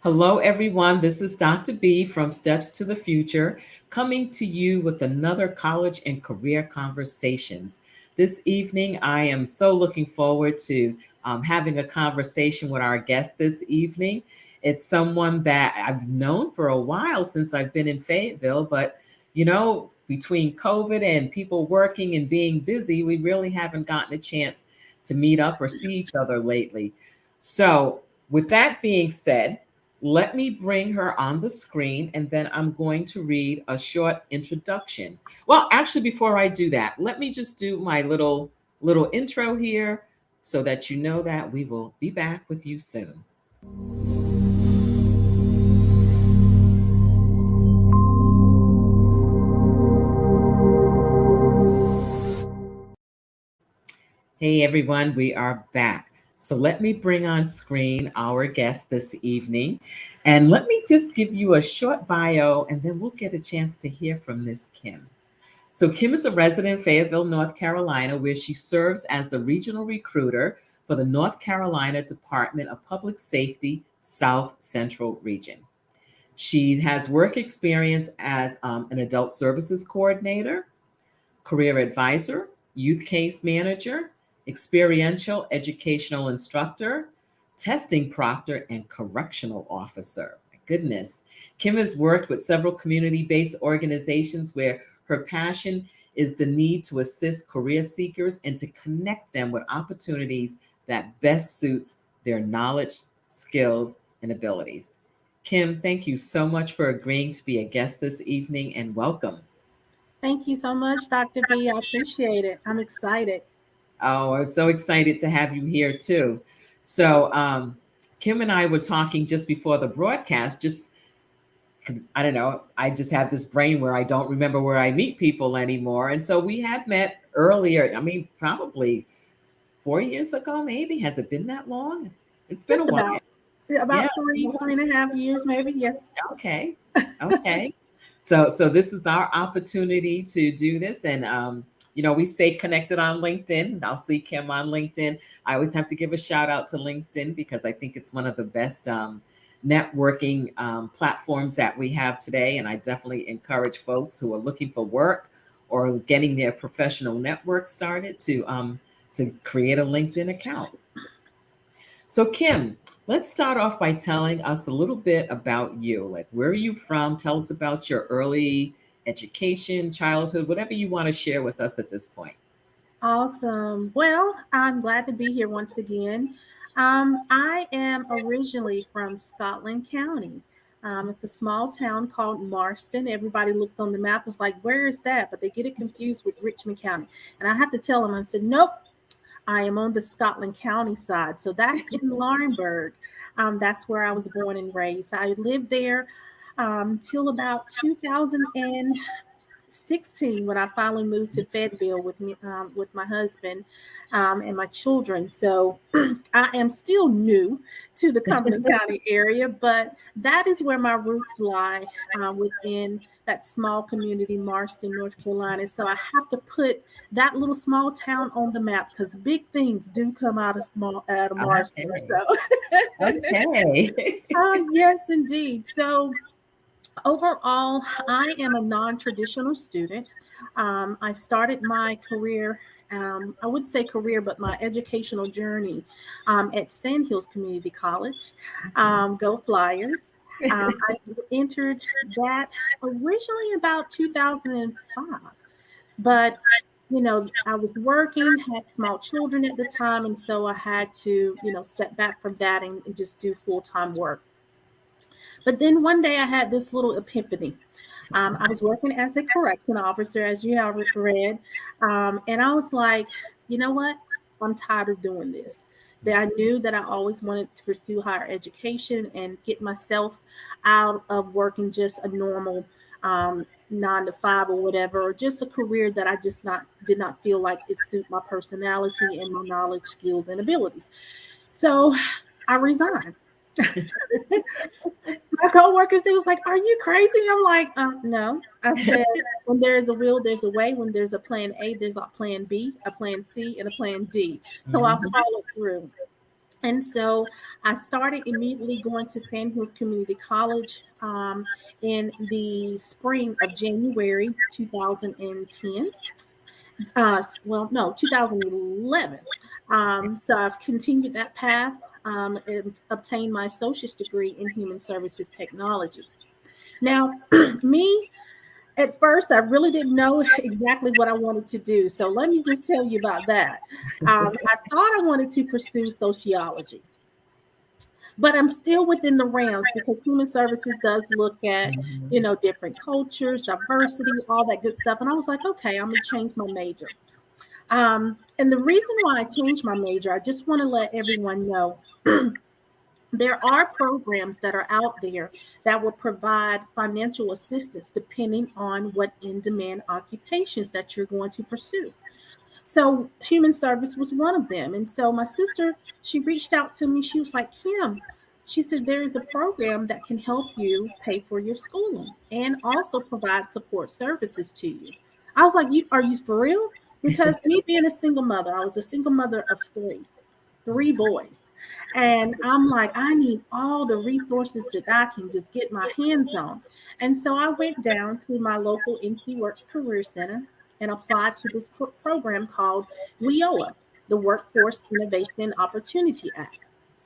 Hello, everyone. This is Dr. B from Steps to the Future, coming to you with another college and career conversations. This evening, I am so looking forward to having a conversation with our guest this evening. It's someone that I've known for a while since I've been in Fayetteville, but between COVID and people working and being busy, we really haven't gotten a chance to meet up or see each other lately. So, with that being said, let me bring her on the screen and then I'm going to read a short introduction. Well, actually, before I do that, let me just do my little intro here so that you know that we will be back with you soon. Hey everyone, we are back. So let me bring on screen our guest this evening. And let me just give you a short bio and then we'll get a chance to hear from Miss Kim. So Kim is a resident in Fayetteville, North Carolina, where she serves as the regional recruiter for the North Carolina Department of Public Safety South Central Region. She has work experience as an adult services coordinator, career advisor, youth case manager, experiential educational instructor, testing proctor, and correctional officer. My goodness. Kim has worked with several community based organizations where her passion is the need to assist career seekers and to connect them with opportunities that best suits their knowledge, skills, and abilities. Kim, thank you so much for agreeing to be a guest this evening and welcome. Thank you so much, Dr. B. I appreciate it. I'm excited. Oh, I'm so excited to have you here too. So, Kim and I were talking just before the broadcast, just because I don't know, I just have this brain where I don't remember where I meet people anymore. And so we had met earlier, I mean, probably 4 years ago, maybe. Has it been that long? It's been a Just while. about Yeah. three and a half years, maybe. Yes. Okay. Okay. So this is our opportunity to do this. And we stay connected on LinkedIn. I'll see Kim on LinkedIn. I always have to give a shout out to LinkedIn because I think it's one of the best networking platforms that we have today. And I definitely encourage folks who are looking for work or getting their professional network started to create a LinkedIn account. So, Kim, let's start off by telling us a little bit about you. Like, where are you from? Tell us about your early education, childhood, whatever you want to share with us at this point. Awesome. Well, I'm glad to be here once again. I am originally from Scotland County. It's a small town called Marston. Everybody looks on the map, it's like, where is that? But they get it confused with Richmond County. And I have to tell them, I said, nope, I am on the Scotland County side. So that's in Laurinburg. That's where I was born and raised. I lived there till about 2016 when I finally moved to Fayetteville with my husband and my children. So I am still new to the Cumberland County area, but that is where my roots lie within that small community, Marston, North Carolina. So I have to put that little small town on the map because big things do come out of Marston. Okay. So Okay. yes, indeed. So overall, I am a non-traditional student. I started my career, I would say career, but my educational journey at Sandhills Community College. Go Flyers. I entered that originally about 2005, but I was working, had small children at the time, and so I had to, step back from that and just do full-time work. But then one day I had this little epiphany. I was working as a correction officer, as you have read, and I was like, you know what? I'm tired of doing this. That I knew that I always wanted to pursue higher education and get myself out of working just a normal 9 to 5 or whatever, or just a career that I just not did not feel like it suit my personality and my knowledge, skills, and abilities. So I resigned. My coworkers, they was like, "Are you crazy?" I'm like, "No." I said, "When there is a will, there's a way. When there's a plan A, there's a plan B, a plan C, and a plan D." So I Mhm. followed through. And so I started immediately going to Sandhills Community College in the spring of January 2010. Well, no, 2011. So I've continued that path and obtained my associate's degree in human services technology. Now, me, at first, I really didn't know exactly what I wanted to do. So let me just tell you about that. I thought I wanted to pursue sociology, but I'm still within the realms because human services does look at, Mhm. different cultures, diversity, all that good stuff. And I was like, okay, I'm going to change my major. And the reason why I changed my major, I just want to let everyone know there are programs that are out there that will provide financial assistance depending on what in demand occupations that you're going to pursue. So, human service was one of them. And so, my sister, she reached out to me. She was like, Kim, she said, there is a program that can help you pay for your schooling and also provide support services to you. I was like, are you for real? Because me being a single mother, I was a single mother of three boys. And I'm like, I need all the resources that I can just get my hands on. And so I went down to my local NC Works Career Center and applied to this program called WIOA, the Workforce Innovation and Opportunity Act.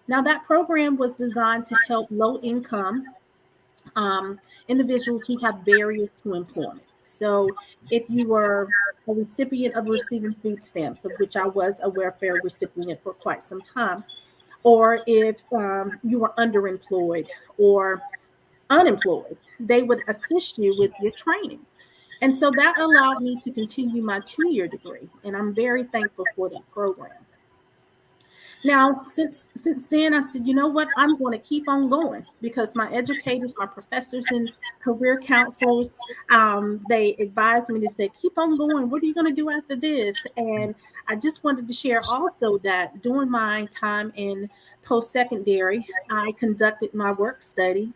Now, that program was designed to help low income individuals who have barriers to employment. So, if you were a recipient of receiving food stamps, of which I was a welfare recipient for quite some time, or if you were underemployed or unemployed, they would assist you with your training. And so that allowed me to continue my 2 year degree. And I'm very thankful for that program. Now, since then, I said, you know what? I'm going to keep on going because my educators, my professors, and career counselors, they advised me to say, keep on going. What are you going to do after this? And I just wanted to share also that during my time in post secondary, I conducted my work study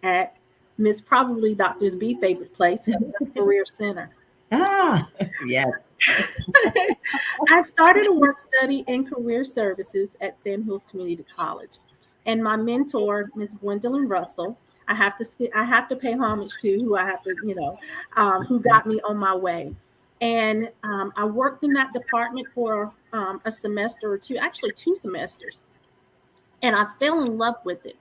at Miss Probably Doctor's B favorite place, the Career Center. Ah, yes. I started a work study in career services at Sandhills Community College, and my mentor, Ms. Gwendolyn Russell, I have to pay homage to who I have to, who got me on my way. And I worked in that department for a semester or two, actually 2 semesters, and I fell in love with it.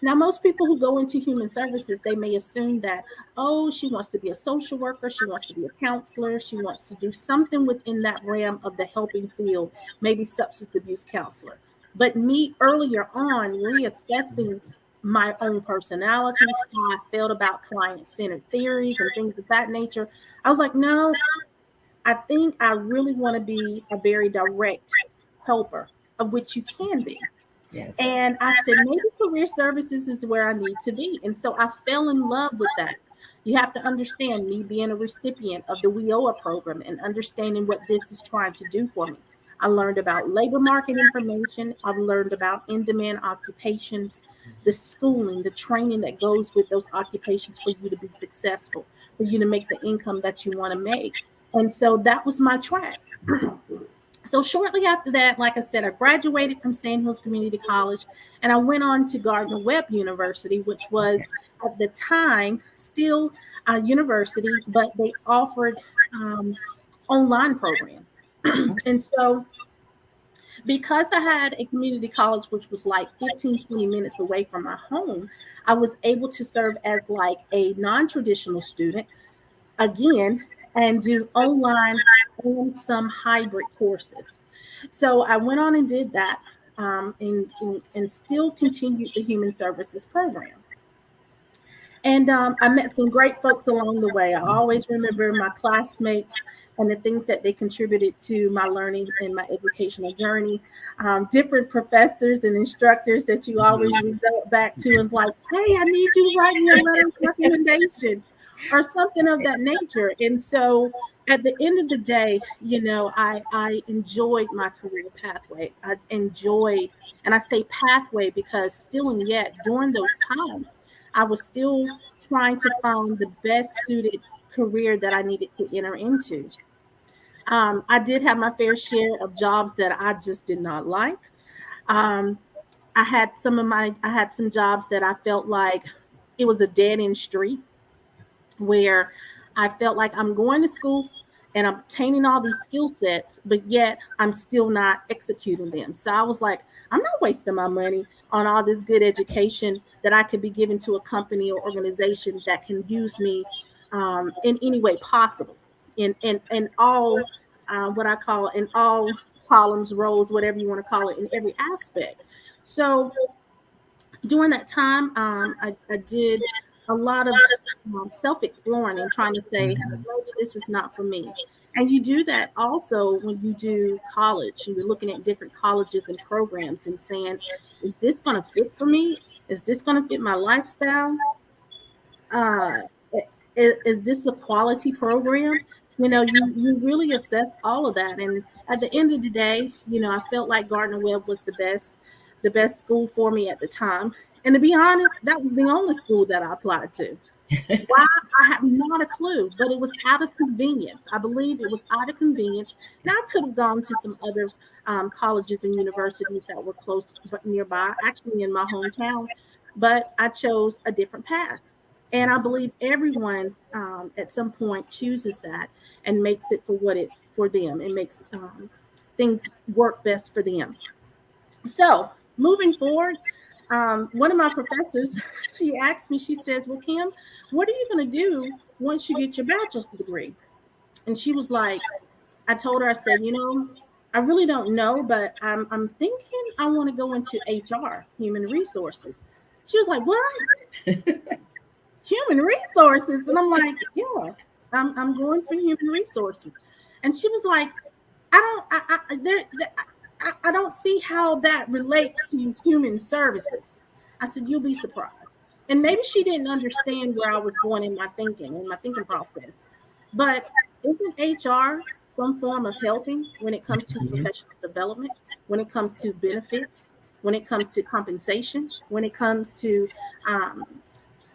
Now, most people who go into human services, they may assume that, oh, she wants to be a social worker, she wants to be a counselor, she wants to do something within that realm of the helping field, maybe substance abuse counselor. But me earlier on, reassessing my own personality, how I felt about client centered theories and things of that nature, I was like, no, I think I really want to be a very direct helper, of which you can be. Yes. And I said, maybe career services is where I need to be. And so I fell in love with that. You have to understand me being a recipient of the WIOA program and understanding what this is trying to do for me. I learned about labor market information. I've learned about in demand occupations, the schooling, the training that goes with those occupations for you to be successful, for you to make the income that you want to make. And so that was my track. So shortly after that, like I said, I graduated from Sandhills Community College and I went on to Gardner Webb University, which was at the time still a university, but they offered online program. And so because I had a community college, which was like 15, 20 minutes away from my home, I was able to serve as like a non-traditional student again and do online and some hybrid courses. So I went on and did that and still continued the human services program. And I met some great folks along the way. I always remember my classmates and the things that they contributed to my learning and my educational journey. Different professors and instructors that you always result back to and like, hey, I need you to write me a letter of recommendation or something of that nature. And so at the end of the day, I enjoyed my career pathway. I enjoyed, and I say pathway because still and yet during those times, I was still trying to find the best suited career that I needed to enter into. I did have my fair share of jobs that I just did not like. Um, I had some jobs that I felt like it was a dead end street, where I felt like I'm going to school and I'm obtaining all these skill sets, but yet I'm still not executing them. So I was like, I'm not wasting my money on all this good education that I could be giving to a company or organization that can use me in any way possible, in all what I call in all columns, roles, whatever you want to call it, in every aspect. So during that time, I did a lot of self-exploring and trying to say, Mhm. maybe this is not for me. And you do that also when you do college, and you're looking at different colleges and programs and saying, is this going to fit for me? Is this going to fit my lifestyle? Uh, is this a quality program? You really assess all of that. And at the end of the day, I felt like Gardner Webb was the best school for me at the time. And to be honest, that was the only school that I applied to. Why? I have not a clue, but it was out of convenience. I believe it was out of convenience. Now, I could have gone to some other colleges and universities that were close but nearby, actually in my hometown, but I chose a different path. And I believe everyone at some point chooses that and makes it for them. It makes things work best for them. So moving forward, one of my professors, she asked me, she says, well, Kim, what are you going to do once you get your bachelor's degree? And she was like, I told her, I said, I really don't know, but I'm thinking I want to go into HR, human resources. She was like, what? Human resources? And I'm like, yeah, I'm going for human resources. And she was like, I don't, I don't see how that relates to human services. I said, you'll be surprised. And maybe she didn't understand where I was going in my thinking process. But isn't HR some form of helping when it comes to Mhm. professional development, when it comes to benefits, when it comes to compensation, when it comes to um,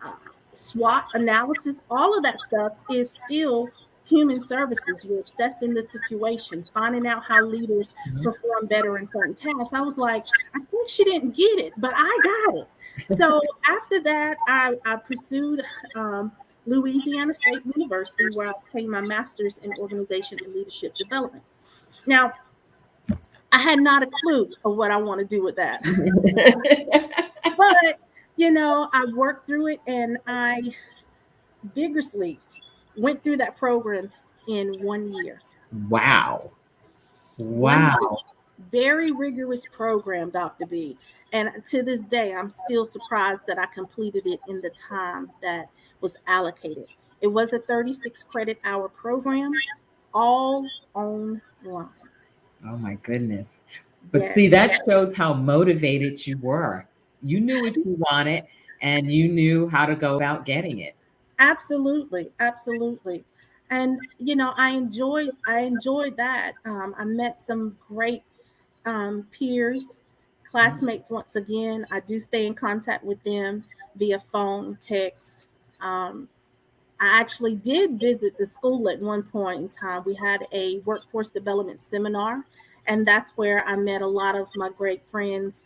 uh, SWOT analysis? All of that stuff is still human services. You're assessing the situation, finding out how leaders Mhm. perform better in certain tasks. I was like, I think she didn't get it, but I got it. So after that, I pursued Louisiana State University, where I obtained my master's in organization and leadership development. Now, I had not a clue of what I want to do with that, but I worked through it, and I vigorously went through that program in 1 year. Wow. 1 year. Wow. Very rigorous program, Dr. B. And to this day, I'm still surprised that I completed it in the time that was allocated. It was a 36 credit hour program, all online. Oh my goodness. But see, Yes, that shows how motivated you were. You knew what you wanted and you knew how to go about getting it. absolutely, absolutely. And I enjoyed that. I met some great peers, classmates. Once again, I do stay in contact with them via phone, text. Um, I actually did visit the school at one point in time. We had a workforce development seminar, and that's where I met a lot of my great friends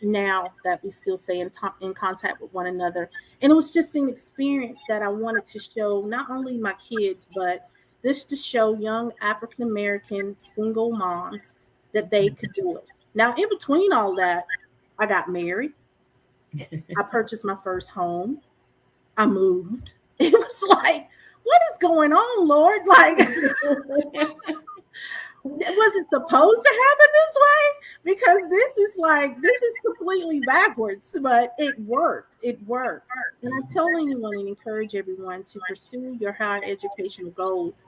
now that we still stay in contact with one another. And it was just an experience that I wanted to show not only my kids, but this to show young African American single moms that they could do it. Now, in between all that, I got married, I purchased my first home, I moved. It was like, what is going on, Lord? Like, was it supposed to happen this way? Because this is completely backwards, but it worked. It worked. And I tell anyone and encourage everyone to pursue your higher educational goals.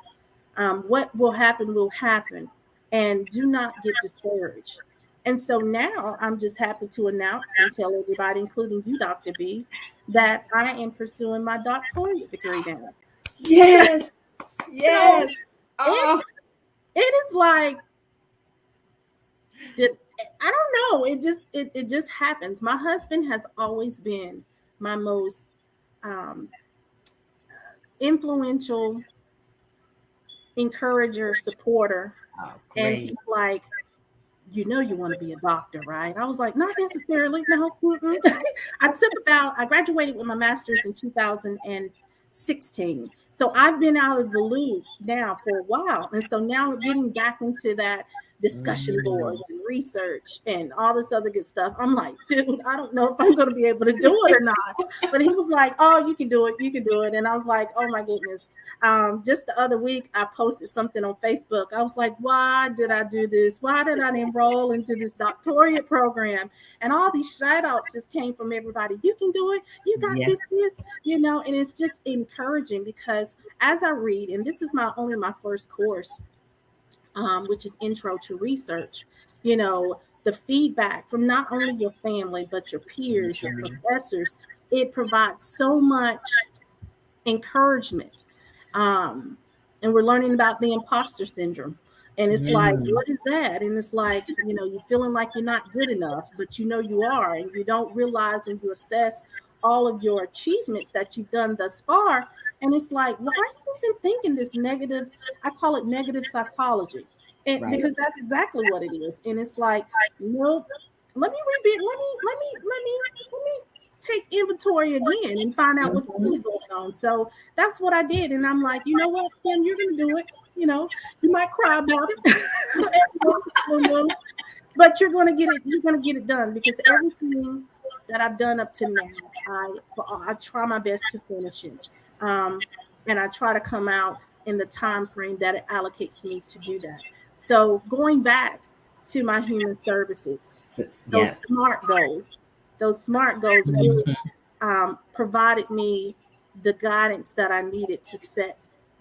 What will happen will happen, and do not get discouraged. And so now I'm just happy to announce and tell everybody, including you, Dr. B, that I am pursuing my doctorate degree now. Yes. So Yes. it Oh. it is like did I don't know. It just happens. My husband has always been my most um, influential encourager, supporter, Oh, and great. he's like, you know you want to be a doctor, right? I was like, not necessarily, no. I graduated with my master's in 2016. So I've been out of the loop now for a while. And so now getting back into that discussion Mm. boards and research and all this other good stuff, I'm like, dude, I don't know if I'm going to be able to do it or not. But he was like, oh, you can do it. You can do it. And I was like, oh my goodness. Just the other week, I posted something on Facebook. I was like, why did I do this? Why did I enroll into this doctorate program? And all these shout outs just came from everybody. You can do it. You got Yes. this, and it's just encouraging because as I read, and this is only my first course, which is Intro to Research, the feedback from not only your family, but your peers, your Mhm. professors, it provides so much encouragement. Um, and we're learning about the imposter syndrome. And it's like, Mm. what is that? And it's like, you're feeling like you're not good enough, but you know you are, and you don't realize and you assess all of your achievements that you've done thus far. And it's like, why are you even thinking this negative? I call it negative psychology. And Right. because that's exactly what it is. And it's like, nope, let me rebuild, let me take inventory again and find out what's Mhm. really going on. So that's what I did. And I'm like, you know what, Kim, you're going to do it. You might cry about it every once in a blue, but you're going to get it. You're going to get it done because everything that I've done up to now, I try my best to finish it. Um, and I try to come out in the time frame that it allocates me to do that. So going back to my human services, those Yes. SMART goals, those SMART goals really Mhm. provided me the guidance that I needed to set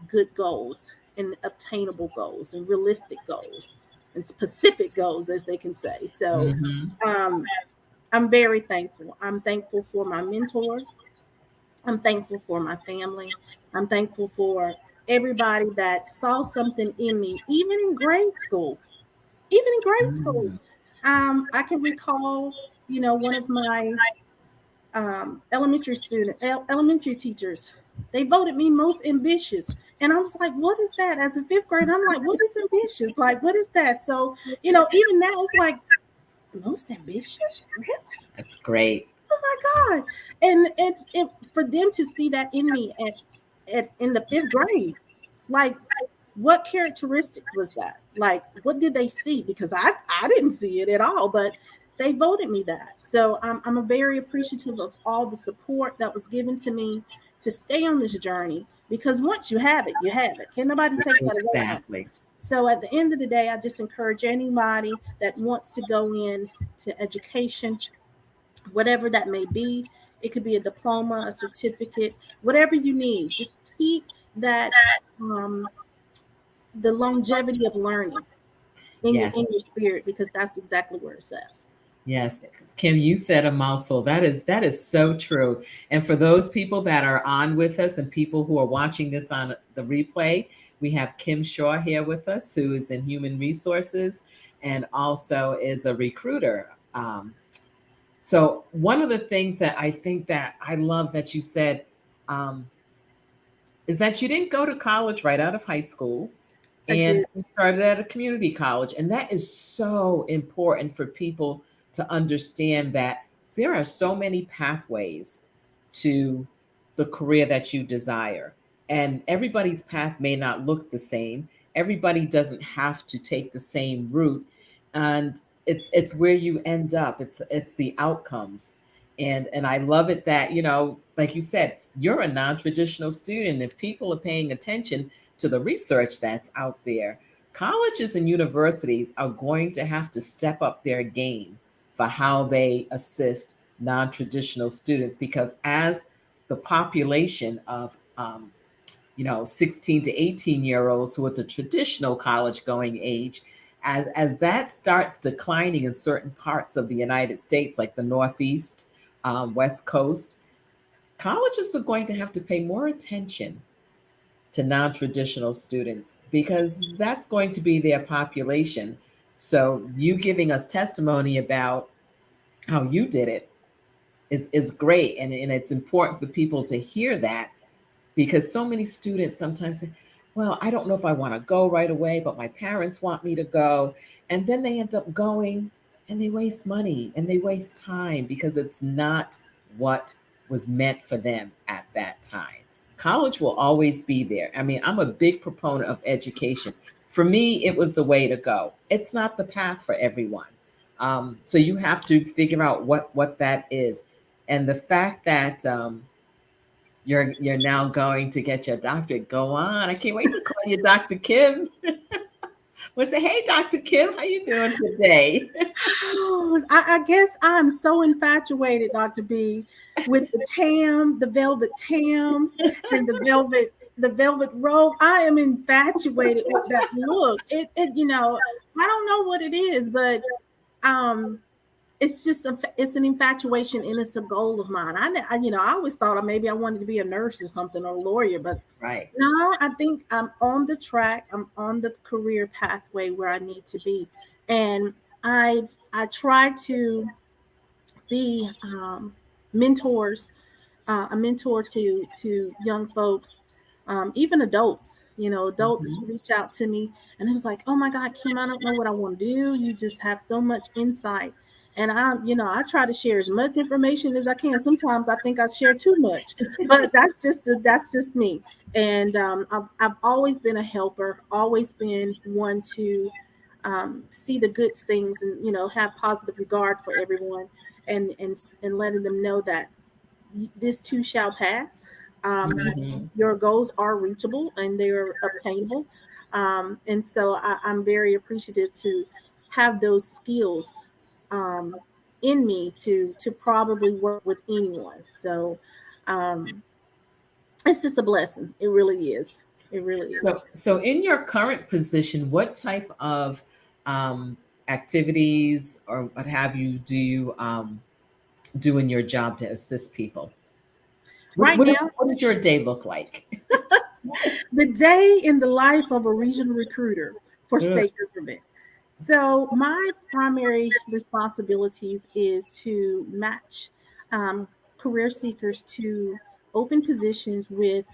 good goals and obtainable goals and realistic goals and specific goals, as they can say. So Mhm. um, I'm very thankful. I'm thankful for my mentors. I'm thankful for my family. I'm thankful for everybody that saw something in me, even in grade school. Even in grade school, Mm. I can recall, one of my elementary teachers, they voted me most ambitious. And I was like, what is that? As a fifth grade, I'm like, what is ambitious? Like, what is that? So, even now it's like, most ambitious? What? That's great. Oh my God. And for them to see that in me in the fifth grade, like, what characteristic was that? Like, what did they see? Because I didn't see it at all, but they voted me that. So I'm very appreciative of all the support that was given to me to stay on this journey. Because once you have it, you have it. Can nobody take that away from you? Exactly. So at the end of the day, I just encourage anybody that wants to go in to education, whatever that may be. It could be a diploma, a certificate, whatever you need. Just keep that um, the longevity of learning in your Yes. spirit, because that's exactly where it's at. Yes, Kim, you said a mouthful. That is so true. And for those people that are on with us and people who are watching this on the replay, we have Kim Shaw here with us, who is in human resources and also is a recruiter. So one of the things that I think that I love that you said um, is that you didn't go to college right out of high school I did. and you started at a community college. And that is so important for people to understand that there are so many pathways to the career that you desire. And everybody's path may not look the same. Everybody doesn't have to take the same route. And it's where you end up. It's the outcomes. And I love it that, like you said, you're a non-traditional student. If people are paying attention to the research that's out there, colleges and universities are going to have to step up their game for how they assist non-traditional students, because as the population of 16 to 18-year-olds who are the traditional college going age, as that starts declining in certain parts of the United States, like the Northeast, West Coast, colleges are going to have to pay more attention to non-traditional students because that's going to be their population. So you giving us testimony about how you did it is great. And it's important for people to hear that, because so many students sometimes say, well, I don't know if I want to go right away, but my parents want me to go. And then they end up going and they waste money and they waste time because it's not what was meant for them at that time. College will always be there. I mean, I'm a big proponent of education. For me, it was the way to go. It's not the path for everyone. So you have to figure out what that is. And the fact that you're now going to get your doctorate. Go on. I can't wait to call you Dr. Kim. We'll say, hey, Dr. Kim, how you doing today? Oh, I guess I'm so infatuated, Dr. B, with the tam, the velvet tam, and the velvet robe. I am infatuated with that look. I don't know what it is, but um, it's just it's an infatuation and it's a goal of mine. I always thought maybe I wanted to be a nurse or something or a lawyer, but Right. no, I think I'm on the track. I'm on the career pathway where I need to be, and I try to be mentors, a mentor to young folks, even adults. Adults Mhm. reach out to me, and it was like, "Oh my God, Kim, I don't know what I want to do. You just have so much insight." And I try to share as much information as I can. Sometimes I think I share too much, but that's just me. And I've always been a helper, always been one to see the good things, and have positive regard for everyone, and letting them know that this too shall pass. Mhm. Your goals are reachable and they are obtainable, and so I'm very appreciative to have those skills um, in me to probably work with anyone. So um, it's just a blessing. It really is. It really is. So in your current position, what type of um, activities or what have you do you do in your job to assist people? What, Right what, now, what does your day look like? the day in the life of a regional recruiter for Ugh. state government. So my primary responsibilities is to match um, career seekers to open positions with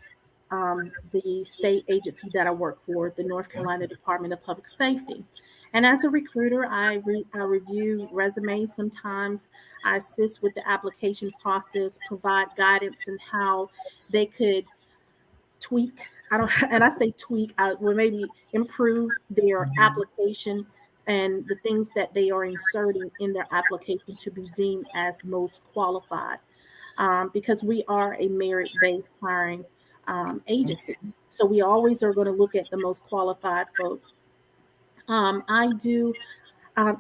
the state agency that I work for, the North Carolina Department of Public Safety. And as a recruiter, I review resumes sometimes. I assist with the application process, provide guidance on how they could tweak. I don't, and I say tweak, I will maybe improve their Mhm. application and the things that they are inserting in their application to be deemed as most qualified. Because we are a merit-based hiring agency, so we always are going to look at the most qualified folks. I do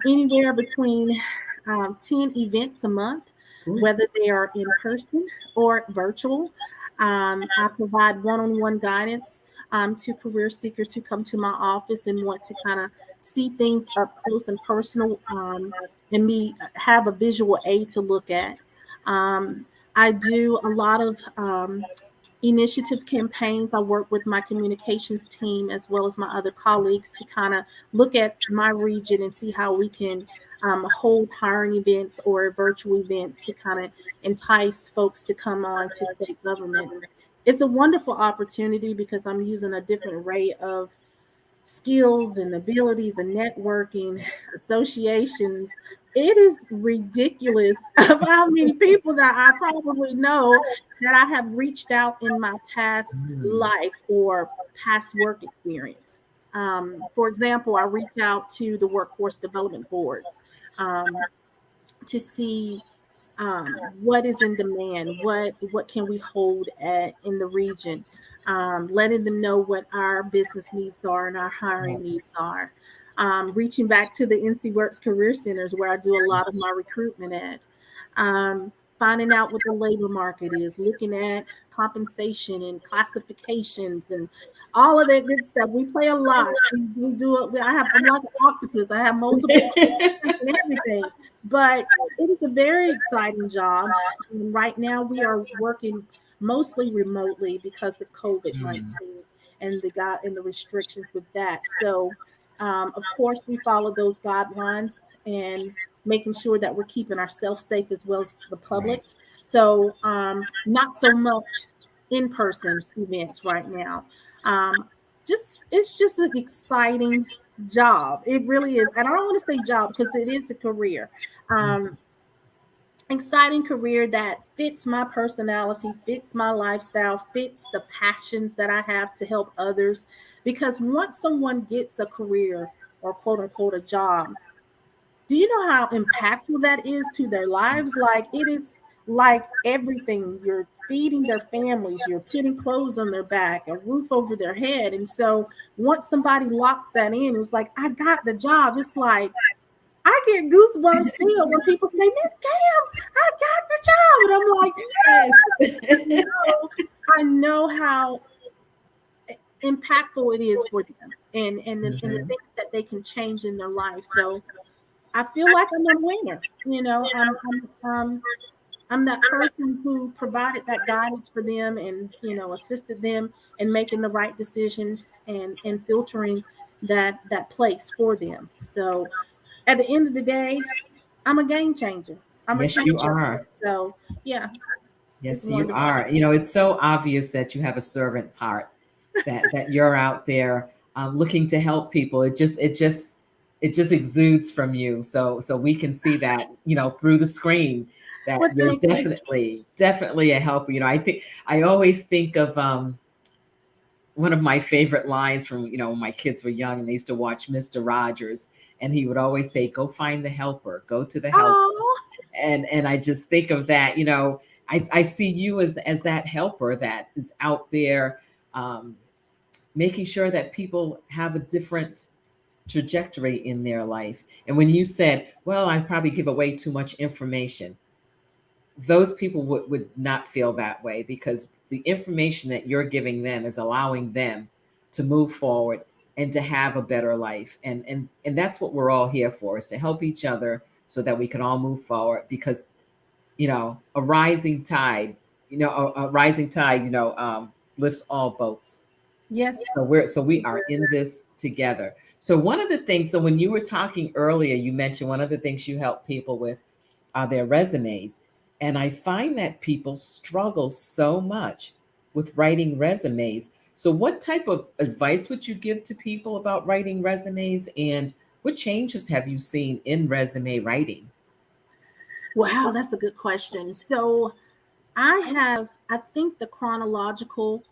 anywhere between 10 events a month, Ooh. whether they are in person or virtual. I provide one on one guidance to career seekers who come to my office and want to kind of see things up close and personal, and me have a visual aid to look at. Um, I do a lot of initiative campaigns. I work with my communications team as well as my other colleagues to kind of look at my region and see how we can hold hiring events or virtual events to kind of entice folks to come on to state government. It's a wonderful opportunity because I'm using a different array of skills and abilities and networking associations. It is ridiculous of how many people that I probably know that I have reached out in my past Mm. life or past work experience. For example, I reach out to the workforce development boards um, to see what is in demand, what can we hold in the region, letting them know what our business needs are and our hiring needs are. Reaching back to the NC Works Career Centers where I do a lot of my recruitment at. Finding out what the labor market is, looking at compensation and classifications and all of that good stuff. We play a lot. We do it. I'm like an octopus. I have multiple and everything. But it is a very exciting job. And right now, we are working mostly remotely because of COVID Mm. 19 and the restrictions with that. So, of course, we follow those guidelines and making sure that we're keeping ourselves safe as well as the public. Right. So, not so much in person events right now. Um, it's just an exciting job. It really is. And I don't want to say job because it is a career. Um, Exciting career that fits my personality, fits my lifestyle, fits the passions that I have to help others. Because once someone gets a career or quote unquote a job, do you know how impactful that is to their lives? Like it is like everything. You're feeding their families, you're putting clothes on their back, a roof over their head. And so once somebody locks that in, it's like, I got the job. It's like I get goosebumps still when people say, Miss Cam, I got the job. And I'm like, yes, I know how impactful it is for them and the things that they can change in their life. So I feel like I'm a winner. You know, I'm that person who provided that guidance for them and, assisted them in making the right decision and filtering that place for them. So at the end of the day, I'm a game changer. I'm a Yes, change you agent. are. So yeah, it's Yes, you wonderful. are. It's so obvious that you have a servant's heart, that you're out there looking to help people. It just exudes from you. So we can see that, through the screen, that Well, you're thank you. definitely a helper. I think I always think of one of my favorite lines from, when my kids were young and they used to watch Mr. Rogers, and he would always say, "Go find the helper, go to the helper." Oh, And I just think of that. I see you as that helper that is out there, um, making sure that people have a different trajectory in their life. And when you said, well, I probably give away too much information, those people would not feel that way, because the information that you're giving them is allowing them to move forward and to have a better life. And that's what we're all here for, is to help each other so that we can all move forward. Because a rising tide, lifts all boats. yes. So we are in this together. So one of the things, so when you were talking earlier, you mentioned one of the things you help people with are their resumes. And I find that people struggle so much with writing resumes. So what type of advice would you give to people about writing resumes, and what changes have you seen in resume writing? Wow, that's a good question. So I think the chronological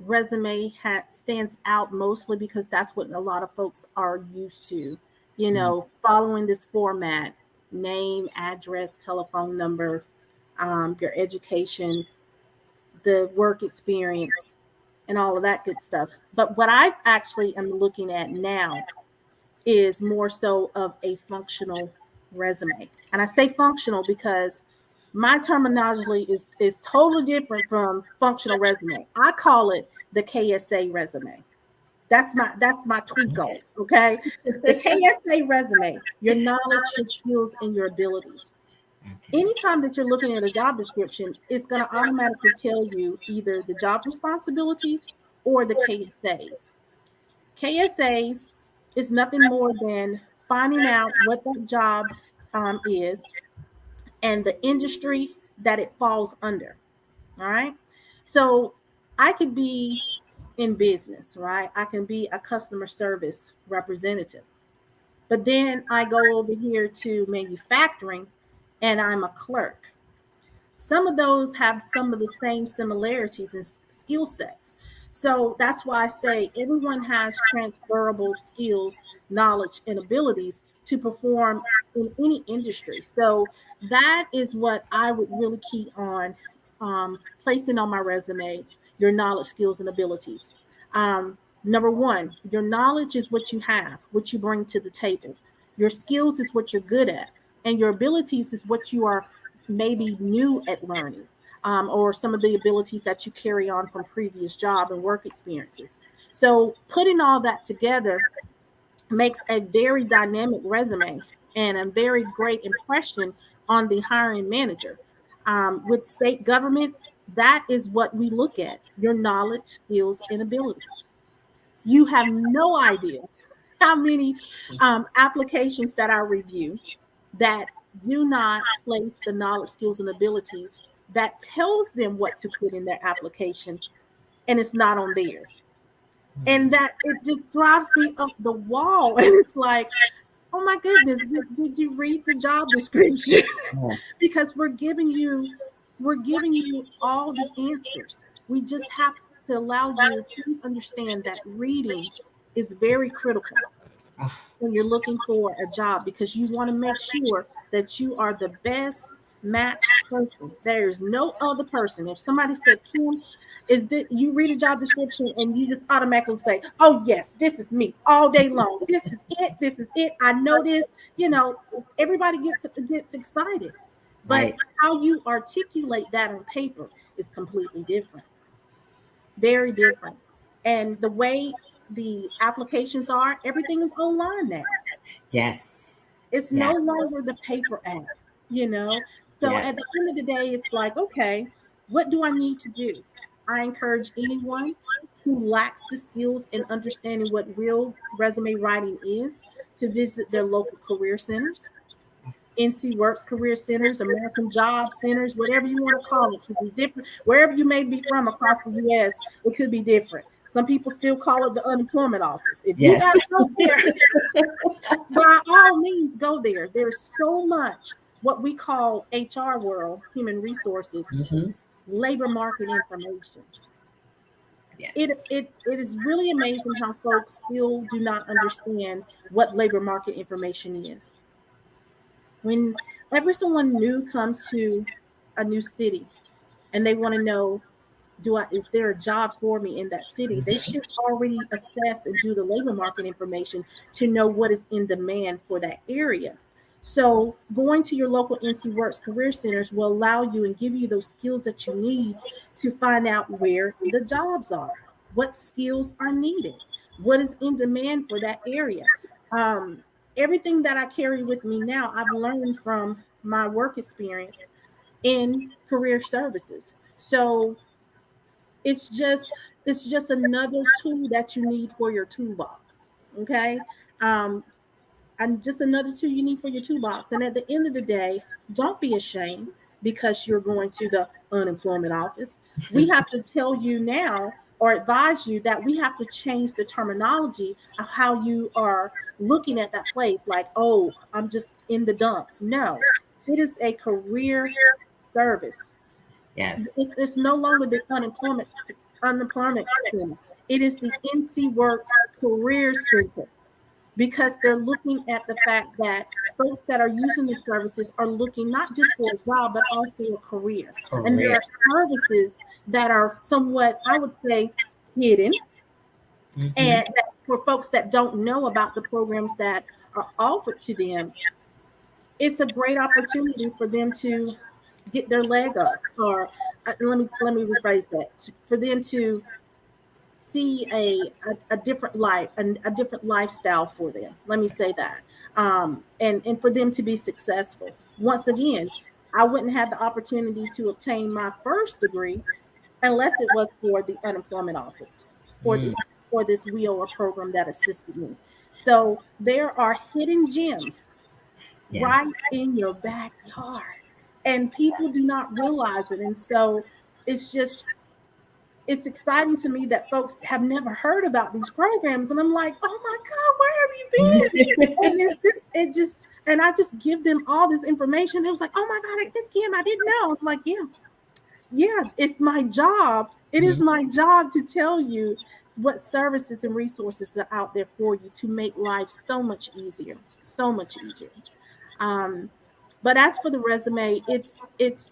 resume stands out mostly because that's what a lot of folks are used to, Mm, following this format: name, address, telephone number, your education, the work experience, and all of that good stuff. But what I actually am looking at now is more so of a functional resume. And I say functional because my terminology is totally different from functional resume. I call it the KSA resume. That's my tweak on okay. it. Okay. The KSA resume, your knowledge, your skills, and your abilities. Okay. Anytime that you're looking at a job description, it's going to automatically tell you either the job responsibilities or the KSAs. KSAs is nothing more than finding out what that job is and the industry that it falls under. All right. So I could be in business, right? I can be a customer service representative. But then I go over here to manufacturing and I'm a clerk. Some of those have some of the same similarities and skill sets. So that's why I say everyone has transferable skills, knowledge, and abilities to perform in any industry. So that is what I would really key on, placing on my resume: your knowledge, skills, and abilities. Number one, your knowledge is what you have, what you bring to the table. Your skills is what you're good at, and your abilities is what you are maybe new at learning, or some of the abilities that you carry on from previous job and work experiences. So putting all that together makes a very dynamic resume and a very great impression on the hiring manager. With state government, that is what we look at: your knowledge, skills, and abilities. You have no idea how many applications that I review that do not place the knowledge, skills, and abilities that tells them what to put in their application, and it's not on theirs. And that it just drives me up the wall. And it's like, oh my goodness, did you read the job description? Yes. Because we're giving you all the answers. We just have to allow you, please understand that reading is very critical Oh, when you're looking for a job, because you want to make sure that you are the best matched person. There's no other person. If somebody said, Kim, is this, you read a job description and you just automatically say, oh yes, this is me all day long. This is it. This is it. I know this. You know, everybody gets excited. But right. how you articulate that on paper is completely different. Very different. And the way the applications are, everything is online now. Yes. It's no Yes. longer the paper app, you know? So at Yes. the end of the day, it's like, okay, what do I need to do? I encourage anyone who lacks the skills in understanding what real resume writing is to visit their local career centers. NC Works Career Centers, American Job Centers, whatever you want to call it, because it's different. Wherever you may be from across the U.S., it could be different. Some people still call it the unemployment office. If you got Yes. to go there, by all means, go there. There's so much what we call HR world, human resources, Mhm. labor market information. It, Yes. it, it is really amazing how folks still do not understand what labor market information is. Whenever someone new comes to a new city and they want to know, is there a job for me in that city? They Mhm. should already assess and do the labor market information to know what is in demand for that area. So going to your local NC Works career centers will allow you and give you those skills that you need to find out where the jobs are, what skills are needed, what is in demand for that area. Um, Everything that I carry with me now, I've learned from my work experience in career services. So it's just another tool that you need for your toolbox. Okay. um and just another tool you need for your toolbox. And at the end of the day, don't be ashamed because you're going to the unemployment office. We have to tell you now or advise you that we have to change the terminology of how you are looking at that place, like, oh, I'm just in the dumps. No, it is a career service. Yes. It's no longer the unemployment center. It is the NC Works Career Center, because they're looking at the fact that folks that are using the services are looking not just for a job but also a career. And there are Correct. services that are somewhat, I would say, hidden, Mhm. and that for folks that don't know about the programs that are offered to them, it's a great opportunity for them to get their leg up, or let me rephrase that, for them to see a different life and a different lifestyle for them. Let me say that. And for them to be successful. Once again, I wouldn't have the opportunity to obtain my first degree unless it was for the unemployment office, for Mm. this WIOA program that assisted me. So there are hidden gems Yes. right in your backyard, and people do not realize it. And so it's just, it's exciting to me that folks have never heard about these programs, and I'm like, oh my god, where have you been? And and I just give them all this information. It was like, oh my god, this Kim, I didn't know. It's like, yeah, it's my job. It is Mhm. my job to tell you what services and resources are out there for you to make life so much easier, so much easier. um, but as for the resume, it's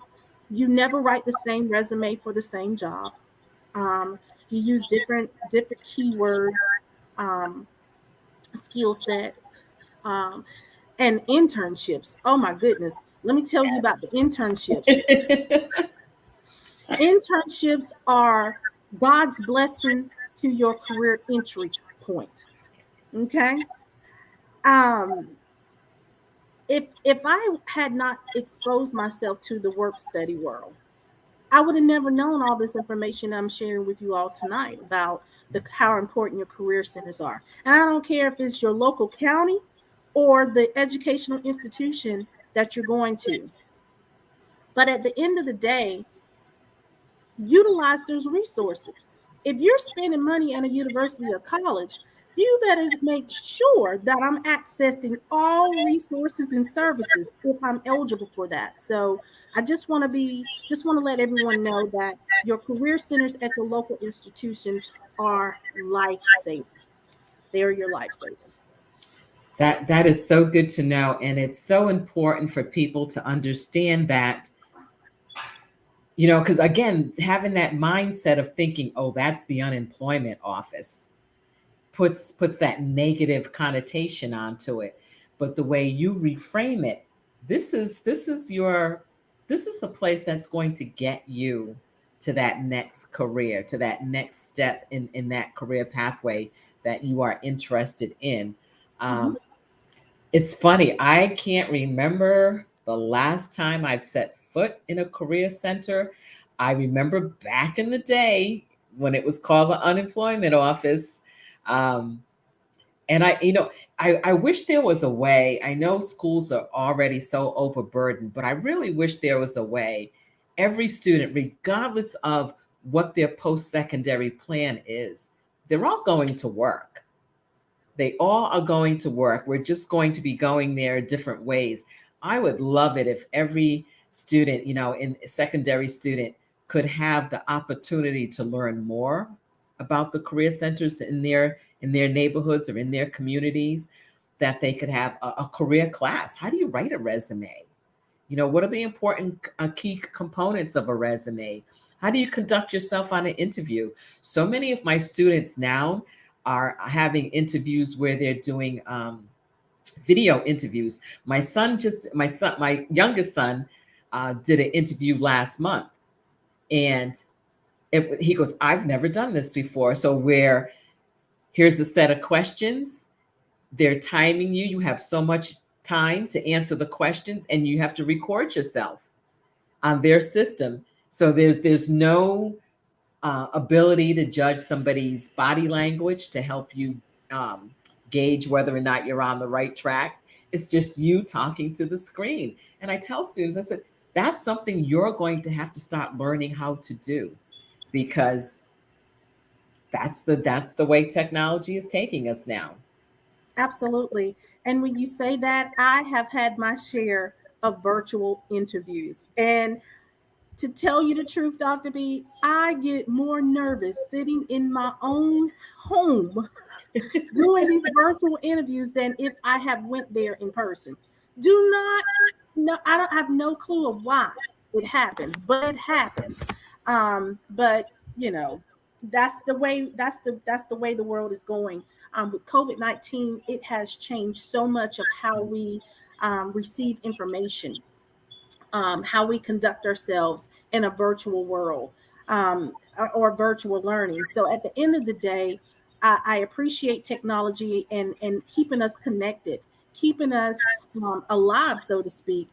you never write the same resume for the same job. You use different keywords, um, skill sets, um, and internships. Oh my goodness! Let me tell you about the internships. Internships are God's blessing to your career entry point. Okay. Um, if I had not exposed myself to the work study world, I would have never known all this information I'm sharing with you all tonight about how important your career centers are. And I don't care if it's your local county or the educational institution that you're going to. But at the end of the day, utilize those resources. if you're spending money at a university or college, you better make sure that I'm accessing all resources and services if I'm eligible for that. So I just want to let everyone know that your career centers at your local institutions are lifesavers. They're your lifesavers. That is so good to know, and it's so important for people to understand that, because again, having that mindset of thinking, oh, that's the unemployment office, puts that negative connotation onto it. But the way you reframe it, this is the place that's going to get you to that next career, to that next step in that career pathway that you are interested in. Mhm. Um, it's funny, I can't remember the last time I've set foot in a career center. I remember back in the day when it was called the unemployment office. Um, and I wish there was a way. I know schools are already so overburdened, but I really wish there was a way. Every student, regardless of what their post secondary plan is, they're all going to work. They all are going to work. We're just going to be going there different ways. I would love it if every student, in secondary student could have the opportunity to learn more about the career centers in their neighborhoods or in their communities, that they could have a career class. How do you write a resume? What are the important key components of a resume? How do you conduct yourself on an interview? So many of my students now are having interviews where they're doing video interviews. My youngest son, did an interview last month, and he goes, "I've never done this before." So where here's a set of questions, they're timing you. You have so much time to answer the questions, and you have to record yourself on their system. So there's no ability to judge somebody's body language to help you um, gauge whether or not you're on the right track. It's just you talking to the screen. And I tell students, I said, that's something you're going to have to start learning how to do, because that's the way technology is taking us now. Absolutely. And when you say that, I have had my share of virtual interviews. And to tell you the truth, Dr. B, I get more nervous sitting in my own home doing these virtual interviews than if I have went there in person. Do not no, I don't have no clue of why it happens, but it happens. But you know, that's the way the world is going. With COVID-19, it has changed so much of how we receive information, how we conduct ourselves in a virtual world, or virtual learning. So at the end of the day, I appreciate technology and keeping us connected, keeping us alive, so to speak,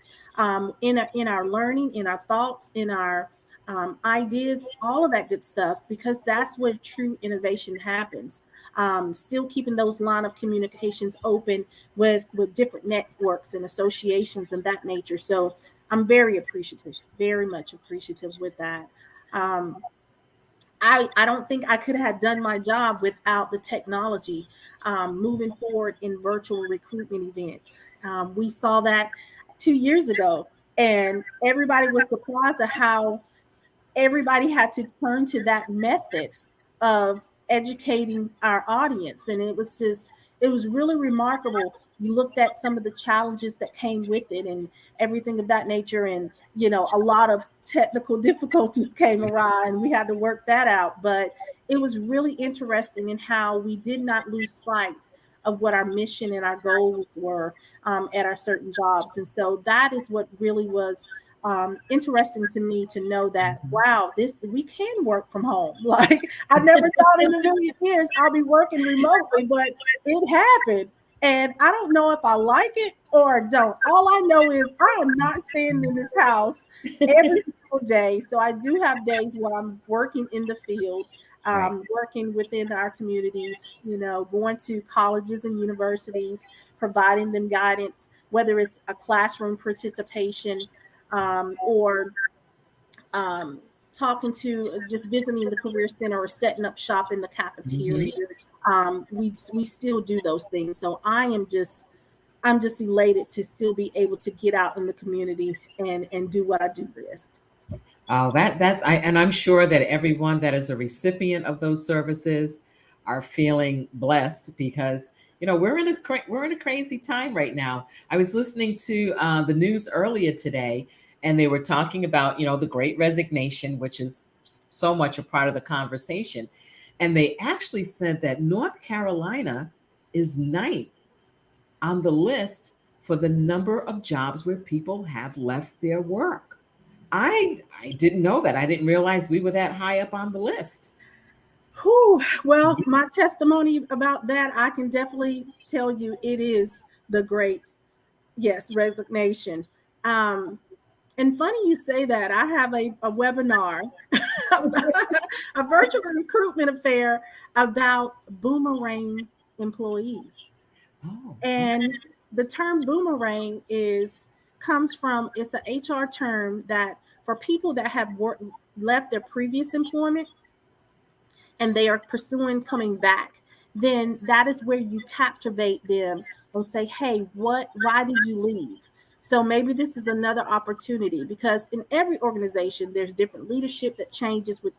in our learning, in our thoughts, in our ideas, all of that good stuff, because that's where true innovation happens. Still keeping those line of communications open with different networks and associations and that nature. So I'm very appreciative, very much appreciative with that. Um, I don't think I could have done my job without the technology moving forward in virtual recruitment events. We saw that 2 years ago, and everybody was surprised at how everybody had to turn to that method of educating our audience. And it was really remarkable. You looked at some of the challenges that came with it and everything of that nature. And, a lot of technical difficulties came around and we had to work that out. But it was really interesting in how we did not lose sight of what our mission and our goals were at our certain jobs. And so that is what really was interesting to me, to know that, wow, this we can work from home. Like, I never thought in a million years I'll be working remotely, but it happened. And I don't know if I like it or don't. All I know is I am not staying in this house every single day. So I do have days when I'm working in the field, Right. working within our communities, going to colleges and universities, providing them guidance, whether it's a classroom participation, or um, talking to, just visiting the career center or setting up shop in the cafeteria. Mhm. We still do those things. So I'm just elated to still be able to get out in the community and do what I do best. Oh, and I'm sure that everyone that is a recipient of those services are feeling blessed because we're in a crazy time right now. I was listening to the news earlier today, and they were talking about the Great Resignation, which is so much a part of the conversation, and they actually said that North Carolina is ninth on the list for the number of jobs where people have left their work. I didn't know that. I didn't realize we were that high up on the list. Whew. Well, my Yes. testimony about that, I can definitely tell you it is the great, yes, resignation. Um, and funny you say that. I have a webinar, a virtual recruitment affair about boomerang employees. Oh, And the term boomerang comes from, it's an HR term that for people that have left their previous employment and they are pursuing coming back, then that is where you captivate them and say, hey, why did you leave? So maybe this is another opportunity, because in every organization there's different leadership that changes with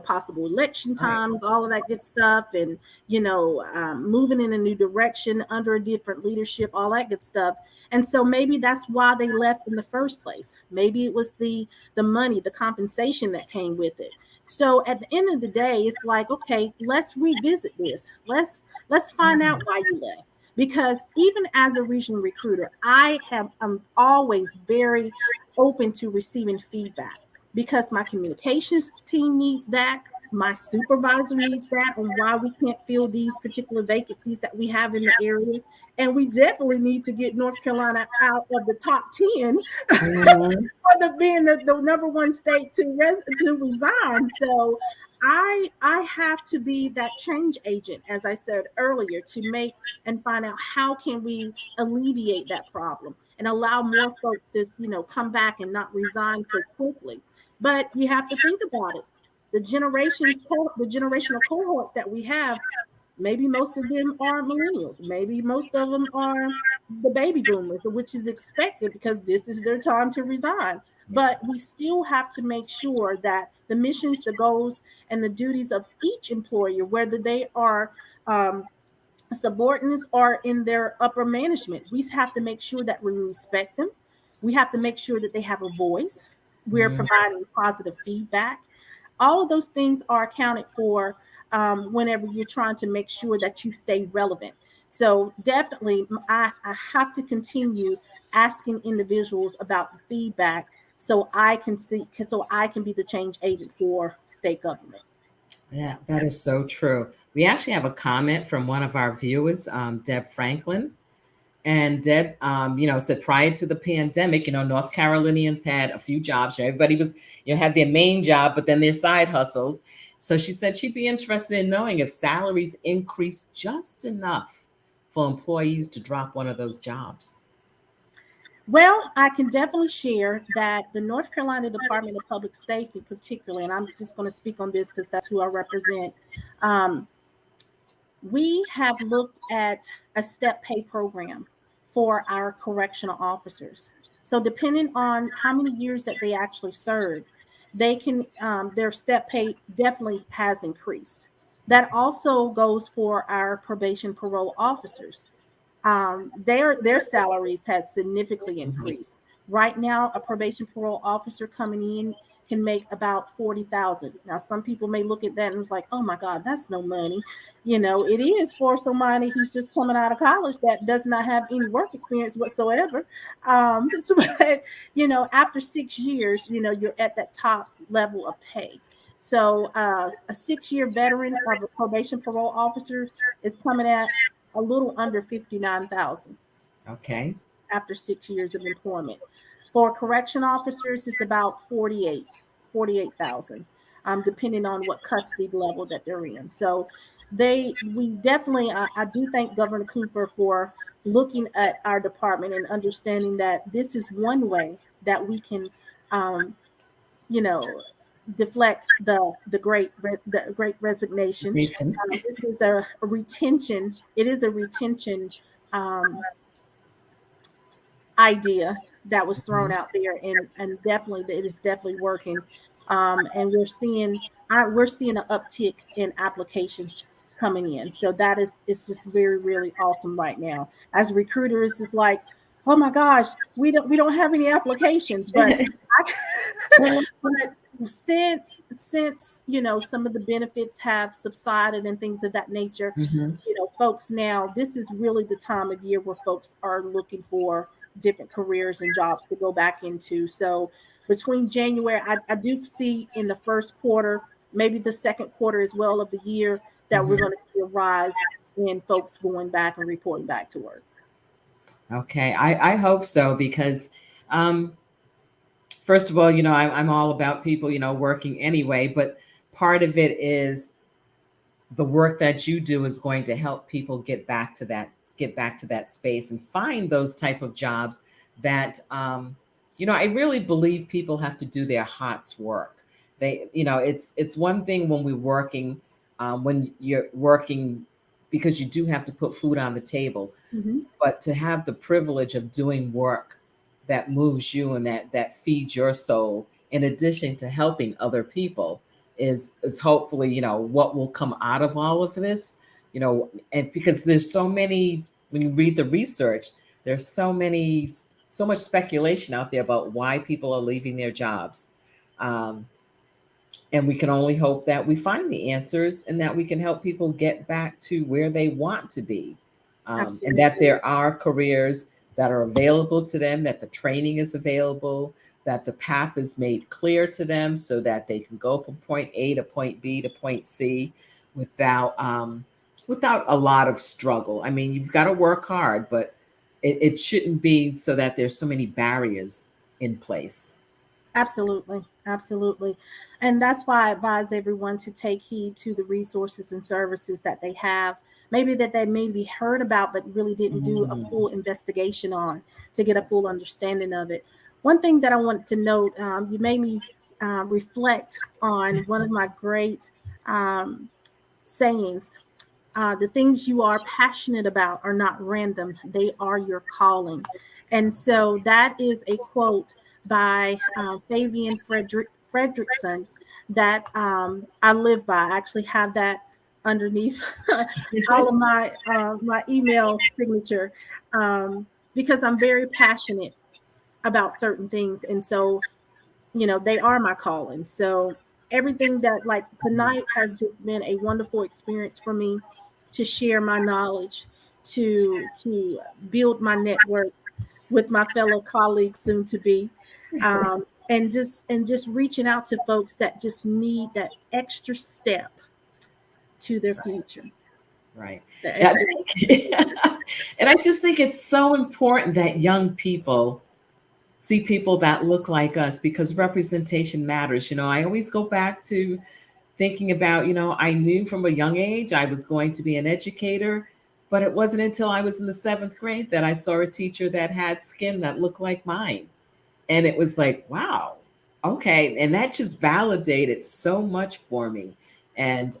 possible election right. times, all of that good stuff, and moving in a new direction under a different leadership, all that good stuff. And so maybe that's why they left in the first place. Maybe it was the money, the compensation that came with it. So at the end of the day, it's like, okay, let's revisit this. Let's find out Mhm. why you left. Because even as a regional recruiter, I'm always very open to receiving feedback, because my communications team needs that. My supervisor needs that on why we can't fill these particular vacancies that we have in the area. And we definitely need to get North Carolina out of the top 10 Mhm. for being the number one state to resign. So I have to be that change agent, as I said earlier, to make and find out how can we alleviate that problem and allow more folks to come back and not resign so quickly. But you have to think about it. The generational cohorts that we have, maybe most of them are millennials. Maybe most of them are the baby boomers, which is expected because this is their time to resign. But we still have to make sure that the missions, the goals, and the duties of each employer, whether they are subordinates or in their upper management, we have to make sure that we respect them. We have to make sure that they have a voice. We're Mhm. providing positive feedback. All of those things are accounted for whenever you're trying to make sure that you stay relevant. So definitely, I have to continue asking individuals about the feedback so I can be the change agent for state government. Yeah, that is so true. We actually have a comment from one of our viewers, Deb Franklin. And Deb, said prior to the pandemic, North Carolinians had a few jobs. Everybody was, had their main job, but then their side hustles. So she said she'd be interested in knowing if salaries increased just enough for employees to drop one of those jobs. Well, I can definitely share that the North Carolina Department of Public Safety, particularly, and I'm just going to speak on this because that's who I represent. Um, we have looked at a step pay program for our correctional officers. So depending on how many years that they actually serve, they can their step pay definitely has increased. That also goes for our probation parole officers. Their salaries has significantly Mhm. increased. Right now, a probation parole officer coming in can make about 40,000. Now, some people may look at that and it's like, oh my God, that's no money. It is for somebody who's just coming out of college that does not have any work experience whatsoever. So, but, after 6 years, you're at that top level of pay. So, a 6-year veteran of a probation parole officer is coming at a little under 59,000 Okay. after 6 years of employment. For correction officers, it's about 48,000, depending on what custody level that they're in. So we definitely, I do thank Governor Cooper for looking at our department and understanding that this is one way that we can, um, you know, deflect the great resignation. Reason. This is a retention. It is a retention um, idea that was thrown out there, and definitely it is definitely working. And we're seeing an uptick in applications coming in. So that is it's just very really awesome right now. As a recruiter, it's just like, oh my gosh, we don't have any applications, but but since some of the benefits have subsided and things of that nature, Mhm. folks now, this is really the time of year where folks are looking for different careers and jobs to go back into. So between January, I do see in the first quarter, maybe the second quarter as well of the year, that we're Mhm. going to see a rise in folks going back and reporting back to work. Okay, I hope so because, um, first of all, I'm all about people, working anyway, but part of it is the work that you do is going to help people get back to that space and find those type of jobs that, I really believe people have to do their heart's work. It's one thing when we're working, when you're working, because you do have to put food on the table, Mhm. but to have the privilege of doing work that moves you and that feeds your soul, in addition to helping other people, is hopefully what will come out of all of this. And because there's so many, when you read the research, there's so much speculation out there about why people are leaving their jobs. um, and we can only hope that we find the answers and that we can help people get back to where they want to be. And Absolutely. that there are careers that are available to them, that the training is available, that the path is made clear to them so that they can go from point A to point B to point C without a lot of struggle. I mean, you've got to work hard, but it shouldn't be so that there's so many barriers in place. Absolutely. Absolutely. And that's why I advise everyone to take heed to the resources and services that they have, maybe that they maybe heard about, but really didn't do a Mm. full investigation on to get a full understanding of it. One thing that I want to note, you made me reflect on one of my great um, sayings. The things you are passionate about are not random, they are your calling. And so that is a quote by Fabian Fredrickson that I live by. I actually have that underneath all of my email signature, because I'm very passionate about certain things. And so, they are my calling. So everything that, like, tonight has just been a wonderful experience for me to share my knowledge, to build my network with my fellow colleagues soon to be, and just reaching out to folks that just need that extra step to their future. Right. The Yeah, extra. and I just think it's so important that young people see people that look like us because representation matters. I always go back to thinking about, I knew from a young age I was going to be an educator, but it wasn't until I was in the seventh grade that I saw a teacher that had skin that looked like mine. And it was like, wow, okay. And that just validated so much for me. And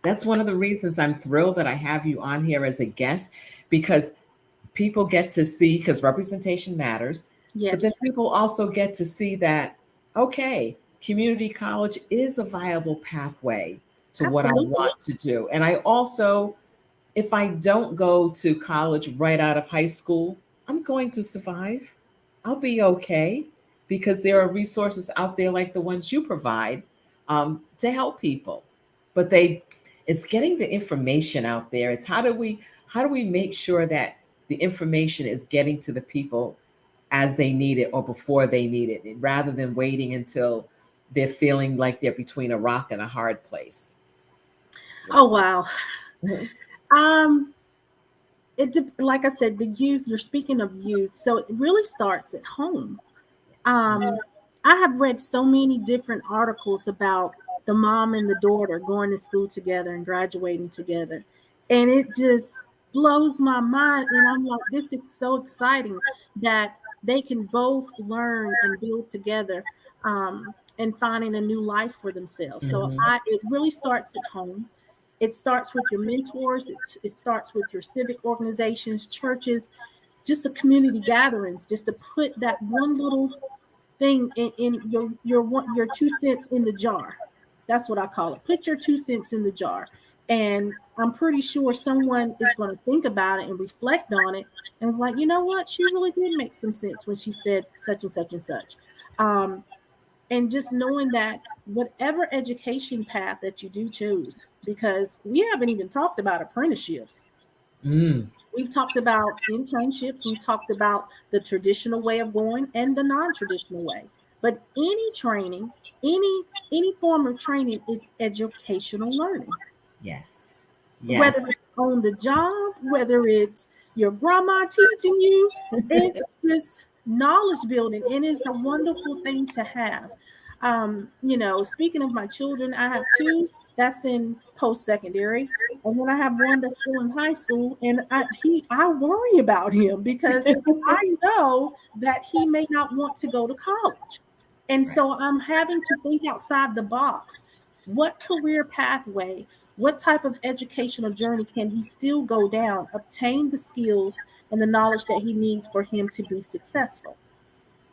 that's one of the reasons I'm thrilled that I have you on here as a guest, because people get to see, because representation matters, but then Yes, people also get to see that, okay, community college is a viable pathway to what I absolutely. want to do. And I also, if I don't go to college right out of high school, I'm going to survive. I'll be okay because there are resources out there like the ones you provide, to help people. But it's getting the information out there. It's how do we make sure that the information is getting to the people as they need it or before they need it, rather than waiting until they're feeling like they're between a rock and a hard place. Oh wow. Mhm. Um, like I said, the youth. You're speaking of youth, so it really starts at home. Um, I have read so many different articles about the mom and the daughter going to school together and graduating together. And it just blows my mind. And I'm like, this is so exciting that they can both learn and build together. and finding a new life for themselves. So Mhm. it really starts at home. It starts with your mentors. It starts with your civic organizations, churches, just the community gatherings, just to put that one little thing in your 2 cents in the jar. That's what I call it. Put your 2 cents in the jar. And I'm pretty sure someone is going to think about it and reflect on it and was like, you know what? She really did make some sense when she said such and such and such. Um, and just knowing that whatever education path that you do choose, because we haven't even talked about apprenticeships. Mm. We've talked about internships. We talked about the traditional way of going and the non-traditional way. But any training, any form of training is educational learning. Yes. Whether Yes. it's on the job, whether it's your grandma teaching you, it's just knowledge building, and it's a wonderful thing to have. Speaking of my children, I have two that's in post-secondary, and then I have one that's still in high school, and I worry about him because I know that he may not want to go to college. And Right. so I'm having to think outside the box. What career pathway, what type of educational journey can he still go down, obtain the skills and the knowledge that he needs for him to be successful?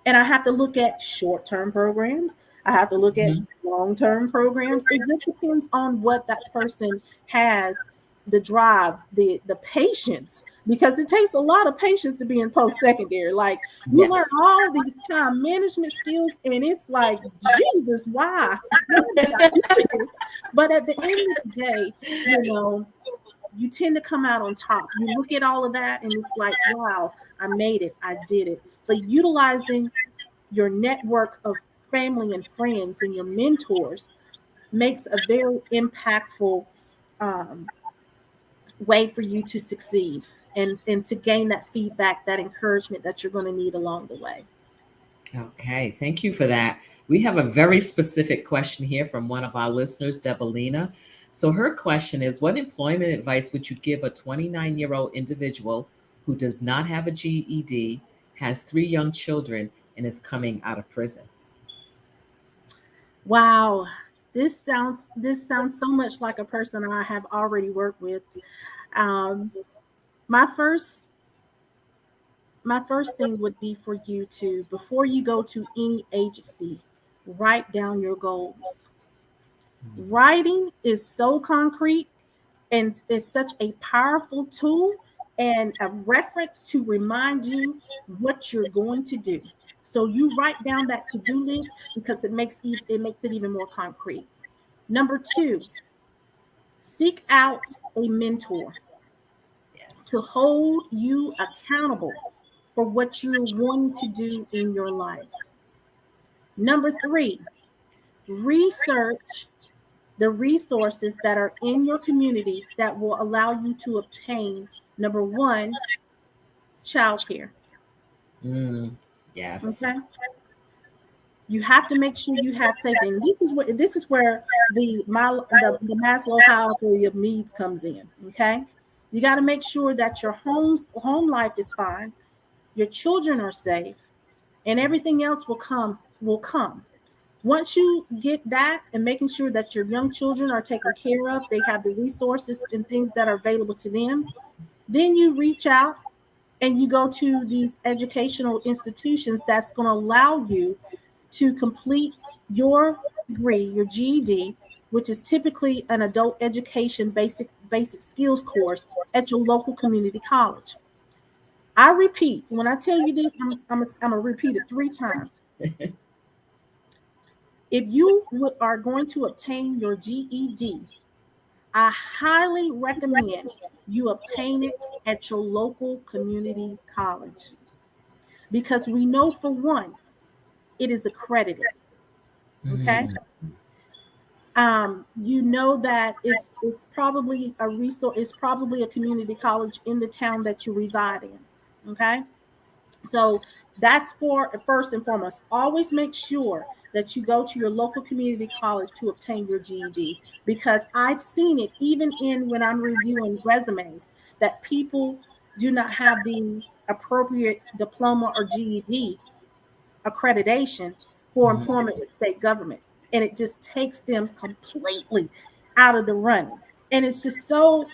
And I have to look at short-term programs. I have to look at Mhm. long-term programs. It just depends on what that person has, the drive, the patience, because it takes a lot of patience to be in post-secondary. Like you learn Yes. all these time management skills, and it's like, Jesus, why? Why did I do this? But at the end of the day, you know, you tend to come out on top. You look at all of that and it's like, wow, I made it. I did it. But utilizing your network of family and friends and your mentors makes a very impactful um, way for you to succeed and to gain that feedback, that encouragement that you're going to need along the way. Okay, thank you for that. We have a very specific question here from one of our listeners, Debelina. So her question is, what employment advice would you give a 29-year-old individual who does not have a GED, has three young children, and is coming out of prison? Wow. This sounds so much like a person I have already worked with. Um, my first my first thing would be for you to, before you go to any agency, write down your goals. Writing is so concrete and it's such a powerful tool and a reference to remind you what you're going to do. So you write down that to-do list because it makes it even more concrete. Number two, seek out a mentor to Yes. hold you accountable for what you're wanting to do in your life. Number three, research the resources that are in your community that will allow you to obtain, number one, childcare. Mm, yes. Okay. You have to make sure you have safety. And this is where the Maslow hierarchy of needs comes in. Okay. You got to make sure that your home life is fine, your children are safe, and everything else will come. Once you get that and making sure that your young children are taken care of, they have the resources and things that are available to them, then you reach out and you go to these educational institutions that's going to allow you to complete your degree, your GED, which is typically an adult education basic skills course at your local community college. I repeat, when I tell you this, I'm gonna repeat it 3 times. If you are going to obtain your GED, I highly recommend you obtain it at your local community college because we know, for one, it is accredited. Okay. Mm, You know that it's probably a resource, it's probably a community college in the town that you reside in. Okay. So that's for first and foremost. Always make sure that you go to your local community college to obtain your GED because I've seen it even in when I'm reviewing resumes that people do not have the appropriate diploma or GED accreditation, for Mhm. employment with state government. And it just takes them completely out of the running. And it's so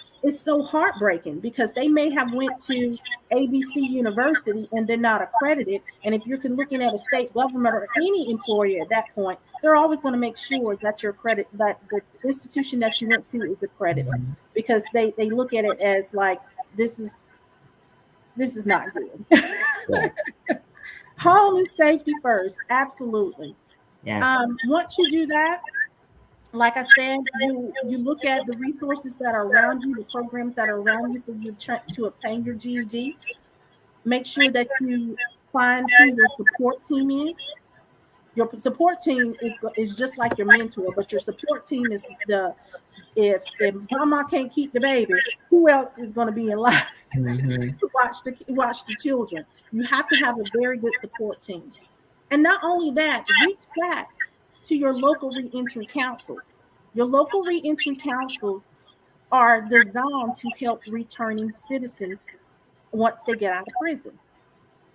heartbreaking because they may have went to ABC University and they're not accredited. And if you're looking at a state government or any employer at that point, they're always going to make sure that your credit, that the institution that you went to is accredited, Mhm. because they look at it as like, this is not good. Yes. Home and safety first, absolutely. Yes. Once you do that, like I said, you look at the resources that are around you, the programs that are around you for you to obtain your GED. Make sure that you find who your support team is. Your support team is just like your mentor, but your support team is the, if grandma can't keep the baby, who else is going to be in line Mhm. to watch the children? You have to have a very good support team. And not only that, reach back to your local reentry councils. Your local reentry councils are designed to help returning citizens once they get out of prison.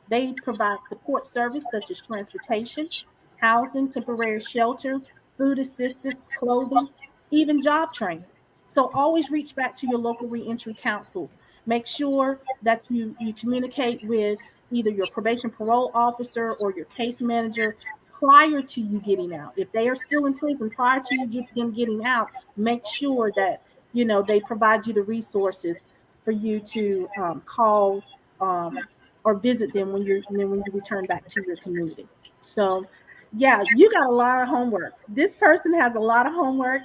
They provide support service such as transportation, housing, temporary shelter, food assistance, clothing, even job training. So always reach back to your local reentry councils. Make sure that you communicate with either your probation parole officer or your case manager prior to you getting out. If they are still in prison prior to them getting out, make sure that they provide you the resources for you to call or visit them when you return back to your community. So, yeah, you got a lot of homework. This person has a lot of homework,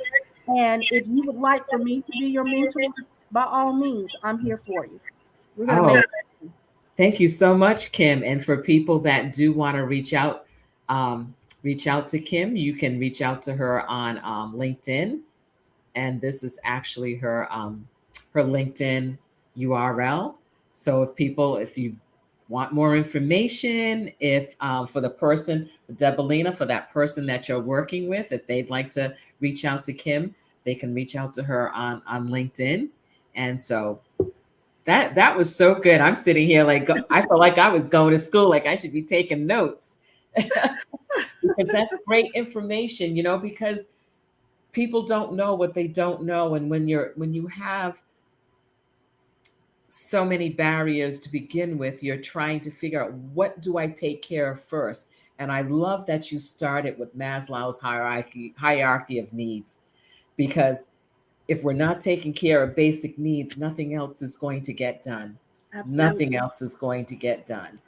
and if you would like for me to be your mentor, by all means, I'm here for you. We're gonna make Oh, it happen. thank you so much, Kim. And for people that do want to reach out to Kim. You can reach out to her on LinkedIn, and this is actually her LinkedIn URL. So if you want more information, if for the person, Debelina, for that person that you're working with, if they'd like to reach out to Kim, they can reach out to her on LinkedIn. And so that was so good. I'm sitting here like I felt like I was going to school, like I should be taking notes because that's great information, because people don't know what they don't know, and when you have so many barriers to begin with, you're trying to figure out, what do I take care of first? And I love that you started with Maslow's hierarchy of needs, because if we're not taking care of basic needs, nothing else is going to get done. Nothing Absolutely. else is going to get done.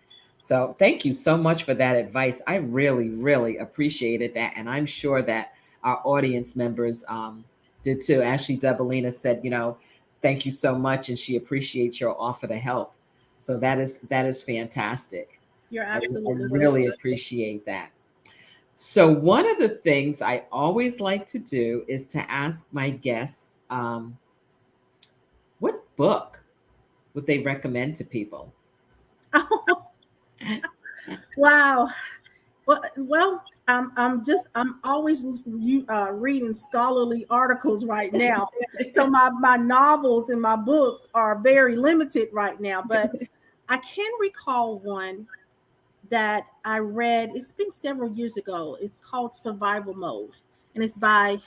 So thank you so much for that advice. I really, really appreciated that. And I'm sure that our audience members did too. Ashley Debelina said, thank you so much. And she appreciates your offer to help. So that is fantastic. You're I absolutely welcome. really appreciate that. So, one of the things I always like to do is to ask my guests, what book would they recommend to people? Wow. Well, I'm always reading scholarly articles right now. So my novels and my books are very limited right now, but I can recall one that I read. It's been several years ago. It's called Survival Mode, and it's by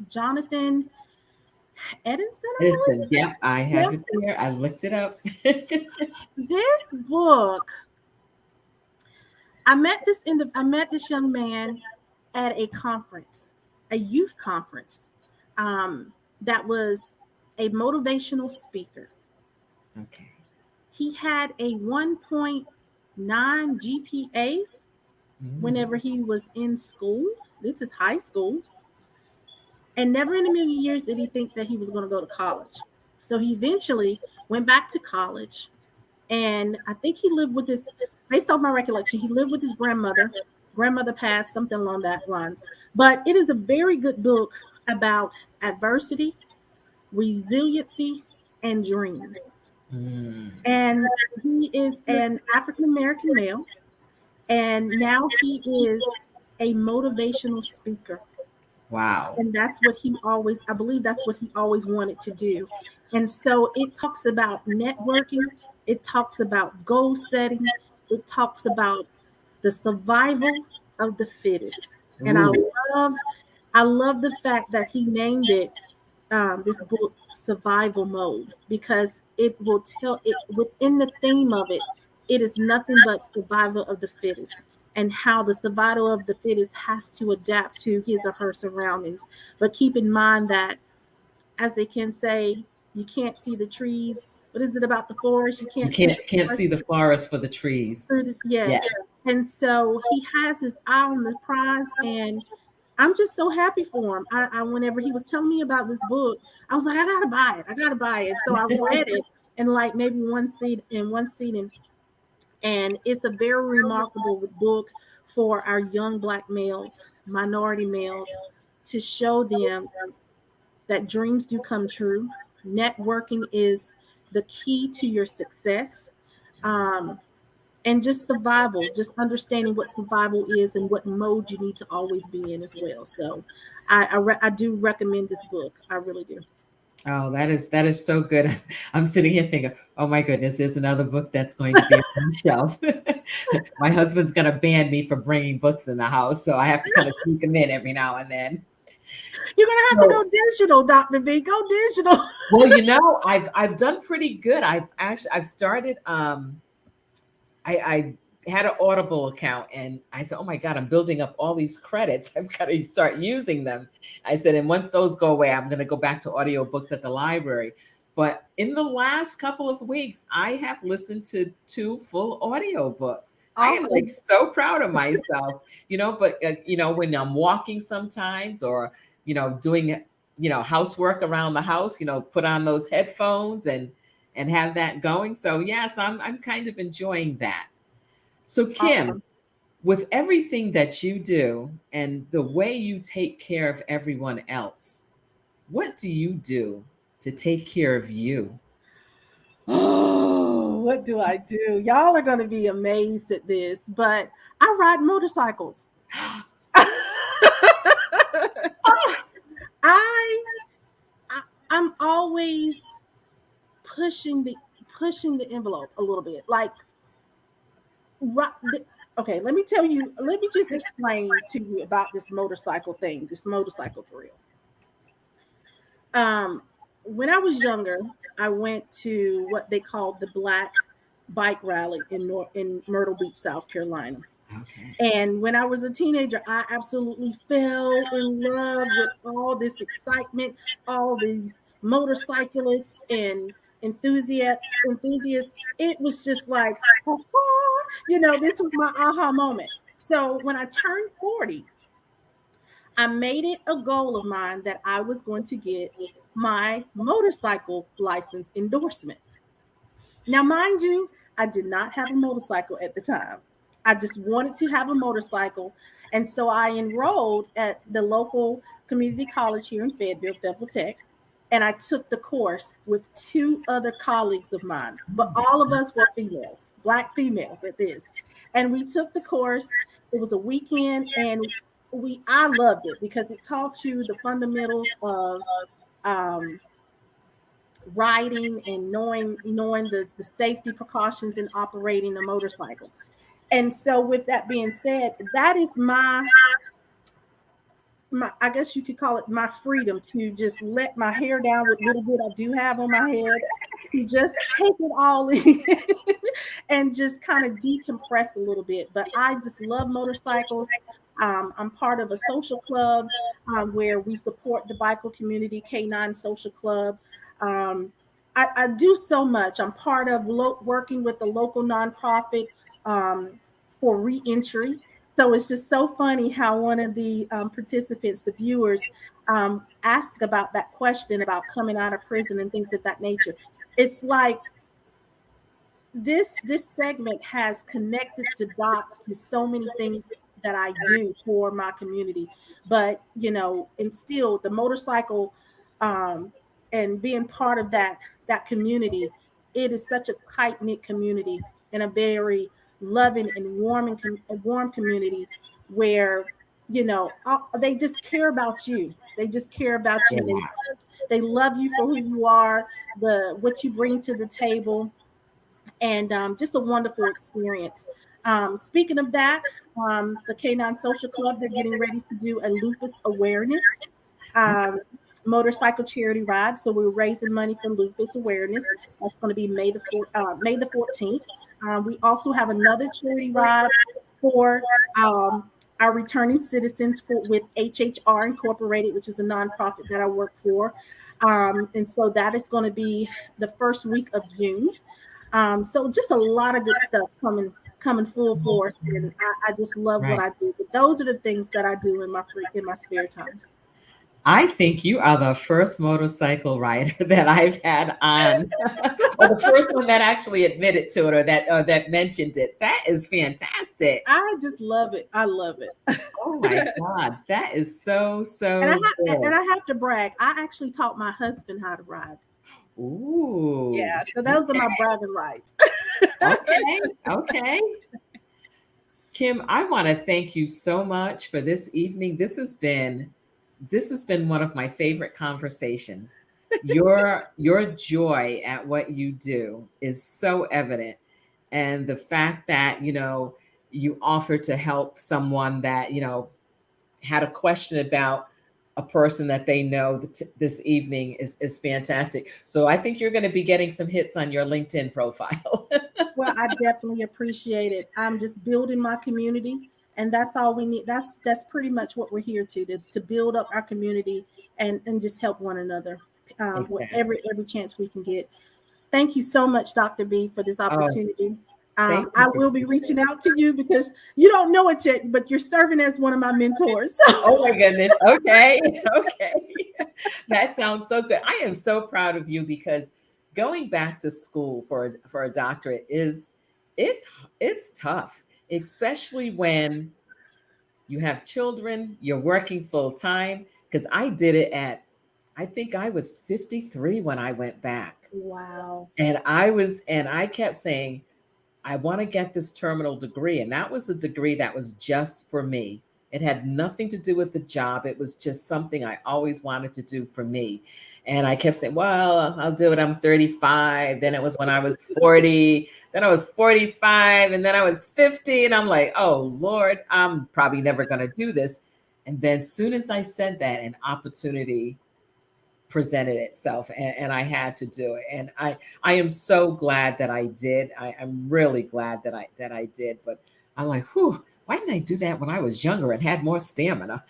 Jonathan Edison, I Listen, yep, I have believe. it there. I looked it up. Yeah, this book. I met this young man at a conference, a youth conference, that was a motivational speaker. Okay. He had a 1.9 GPA Mm. whenever he was in school. This is high school. And never in a million years did he think that he was going to go to college. So he eventually went back to college. And I think he lived with his, based off my recollection, he lived with his grandmother. Grandmother passed, something along that lines. But it is a very good book about adversity, resiliency, and dreams. Mm. And he is an African American male, and now he is a motivational speaker. Wow. And that's what he always, I believe that's what he always wanted to do. And so it talks about networking, it talks about goal setting, it talks about the survival. of the Fittest. And Ooh. I love the fact that he named it this book survival mode, because it will tell it within the theme of it. It is nothing but survival of the fittest, and how the survival of the fittest has to adapt to his or her surroundings. But keep in mind that, as they can say, you can't see the trees. What is it about the forest? You You can't see the can't forest see the forest for the trees. through the, yes. Yeah. And so he has his eye on the prize, and I'm just so happy for him. Whenever he was telling me about this book, I was like, I gotta buy it. I gotta buy it. So I read it in like maybe one seating, and it's a very remarkable book for our young Black males, minority males, to show them that dreams do come true. Networking is the key to your success. Um, and just survival, just understanding what survival is and what mode you need to always be in as well. So I do recommend this book. I really do. Oh, that is so good. I'm sitting here thinking, oh my goodness, there's another book that's going to be on the shelf. My husband's going to ban me for bringing books in the house, so I have to kind of sneak them in every now and then. You're gonna have to So, go digital, Dr. B. Go digital. well, you know, I've done pretty good. I've started I had an Audible account and I said, oh my God, I'm building up all these credits. I've got to start using them. I said, and once those go away, I'm going to go back to audiobooks at the library. But in the last couple of weeks, I have listened to 2 full audiobooks. I am like Awesome. so proud of myself, but when I'm walking sometimes, or, doing, housework around the house, put on those headphones and have that going. So yes, I'm kind of enjoying that. So Kim, Awesome. with everything that you do and the way you take care of everyone else, what do you do to take care of you? Oh, what do I do? Y'all are gonna be amazed at this, but I ride motorcycles. I, I I'm always pushing the pushing the envelope a little bit. Like, okay, let me just explain to you about this motorcycle thing, this motorcycle thrill. Um, when I was younger, I went to what they called the Black Bike Rally in Myrtle Beach, South Carolina. Okay. And when I was a teenager, I absolutely fell in love with all this excitement, all these motorcyclists and enthusiasts. It was just like, this was my aha moment. So when I turned 40, I made it a goal of mine that I was going to get my motorcycle license endorsement. Now, mind you, I did not have a motorcycle at the time. I just wanted to have a motorcycle. And so I enrolled at the local community college here in Fayetteville Tech. And I took the course with 2 other colleagues of mine, but all of us were females, Black females at this. And we took the course. It was a weekend, and I loved it because it taught you the fundamentals of um, riding and knowing the safety precautions in operating a motorcycle. And so with that being said, that is my I guess you could call it my freedom to just let my hair down with little bit I do have on my head, to just take it all in and just kind of decompress a little bit. But I just love motorcycles. I'm part of a social club where we support the bicycle community, K9 Social Club. Um, I do so much. I'm part of working with the local nonprofit for reentry. So it's just so funny how one of the participants, the viewers, asked about that question about coming out of prison and things of that nature. It's like this segment has connected the dots to so many things that I do for my community. But and still the motorcycle um, and being part of that community, it is such a tight knit community and a very loving and warm community where they just care about you. They just care about you. Yeah. They love you for who you are, what you bring to the table, and just a wonderful experience. Speaking of that, the Canine Social Club, they're getting ready to do a lupus awareness um, motorcycle charity ride. So we're raising money for lupus awareness. That's going to be May the 14th. We also have another charity ride for our returning citizens with HHR Incorporated, which is a nonprofit that I work for. And so that is going to be the first week of June. So just a lot of good stuff coming full force, and I just love what I do. But those are the things that I do in my spare time. I think you are the first motorcycle rider that I've had on, or the first one that actually admitted to it, or that mentioned it. That is fantastic. I just love it. I love it. Oh my God, that is so And good. I have to brag. I actually taught my husband how to ride. Ooh. Yeah. So those are my bragging rights. Okay. Kim, I want to thank you so much for this evening. This has been one of my favorite conversations. Your joy at what you do is so evident. And the fact that, you offer to help someone that, had a question about a person that they know this evening is fantastic. So I think you're going to be getting some hits on your LinkedIn profile. Well, I definitely appreciate it. I'm just building my community, and that's all we need. That's pretty much what we're here to build up our community and just help one another with every chance we can get. Thank you so much, Dr. B, for this opportunity. I will be reaching out to you because you don't know it yet, but you're serving as one of my mentors. Oh my goodness. Okay. That sounds so good. I am so proud of you because going back to school for a doctorate it's tough, especially when you have children, you're working full time. Because I did it I think I was 53 when I went back. Wow. And I kept saying, I want to get this terminal degree. And that was a degree that was just for me. It had nothing to do with the job. It was just something I always wanted to do for me. And I kept saying, well, I'll do it. I'm 35. Then it was when I was 40. Then I was 45. And then I was 50. And I'm like, oh, Lord, I'm probably never going to do this. And then as soon as I said that, an opportunity presented itself and I had to do it. And I am so glad that I did. I'm really glad that I did. But I'm like, whew, why didn't I do that when I was younger and had more stamina?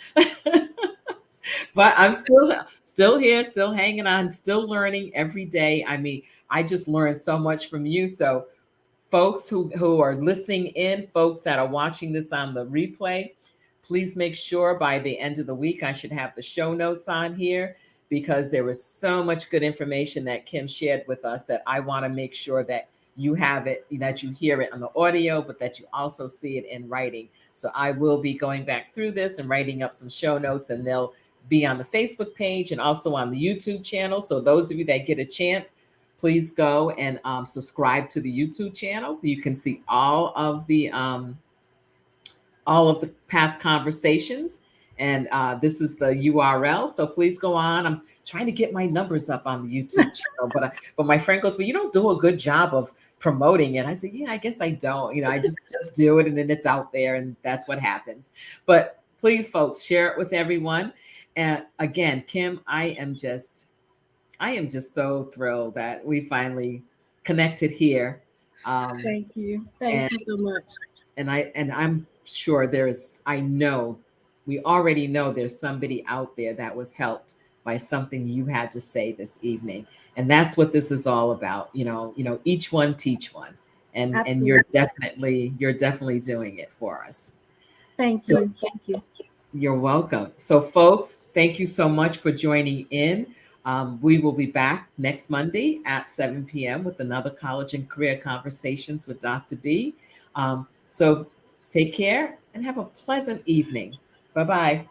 But I'm still here, still hanging on, still learning every day. I mean, I just learned so much from you. So folks who are listening in, folks that are watching this on the replay, please make sure by the end of the week, I should have the show notes on here, because there was so much good information that Kim shared with us that I want to make sure that you have it, that you hear it on the audio, but that you also see it in writing. So I will be going back through this and writing up some show notes, and they'll be on the Facebook page and also on the YouTube channel. So those of you that get a chance, please go and subscribe to the YouTube channel. You can see all of the past conversations. And this is the URL. So please go on. I'm trying to get my numbers up on the YouTube channel, but my friend goes, well, you don't do a good job of promoting it. I said, yeah, I guess I don't. I just do it, and then it's out there, and that's what happens. But please, folks, share it with everyone. And again, Kim, I am just so thrilled that we finally connected here. Thank you. Thank you so much. And I'm sure we already know there's somebody out there that was helped by something you had to say this evening. And that's what this is all about. Each one teach one. And you're definitely doing it for us. Thank you. Thank you. You're welcome. So folks, thank you so much for joining in. We will be back next Monday at 7 p.m. with another College and Career Conversations with Dr. B. So take care and have a pleasant evening. Bye-bye.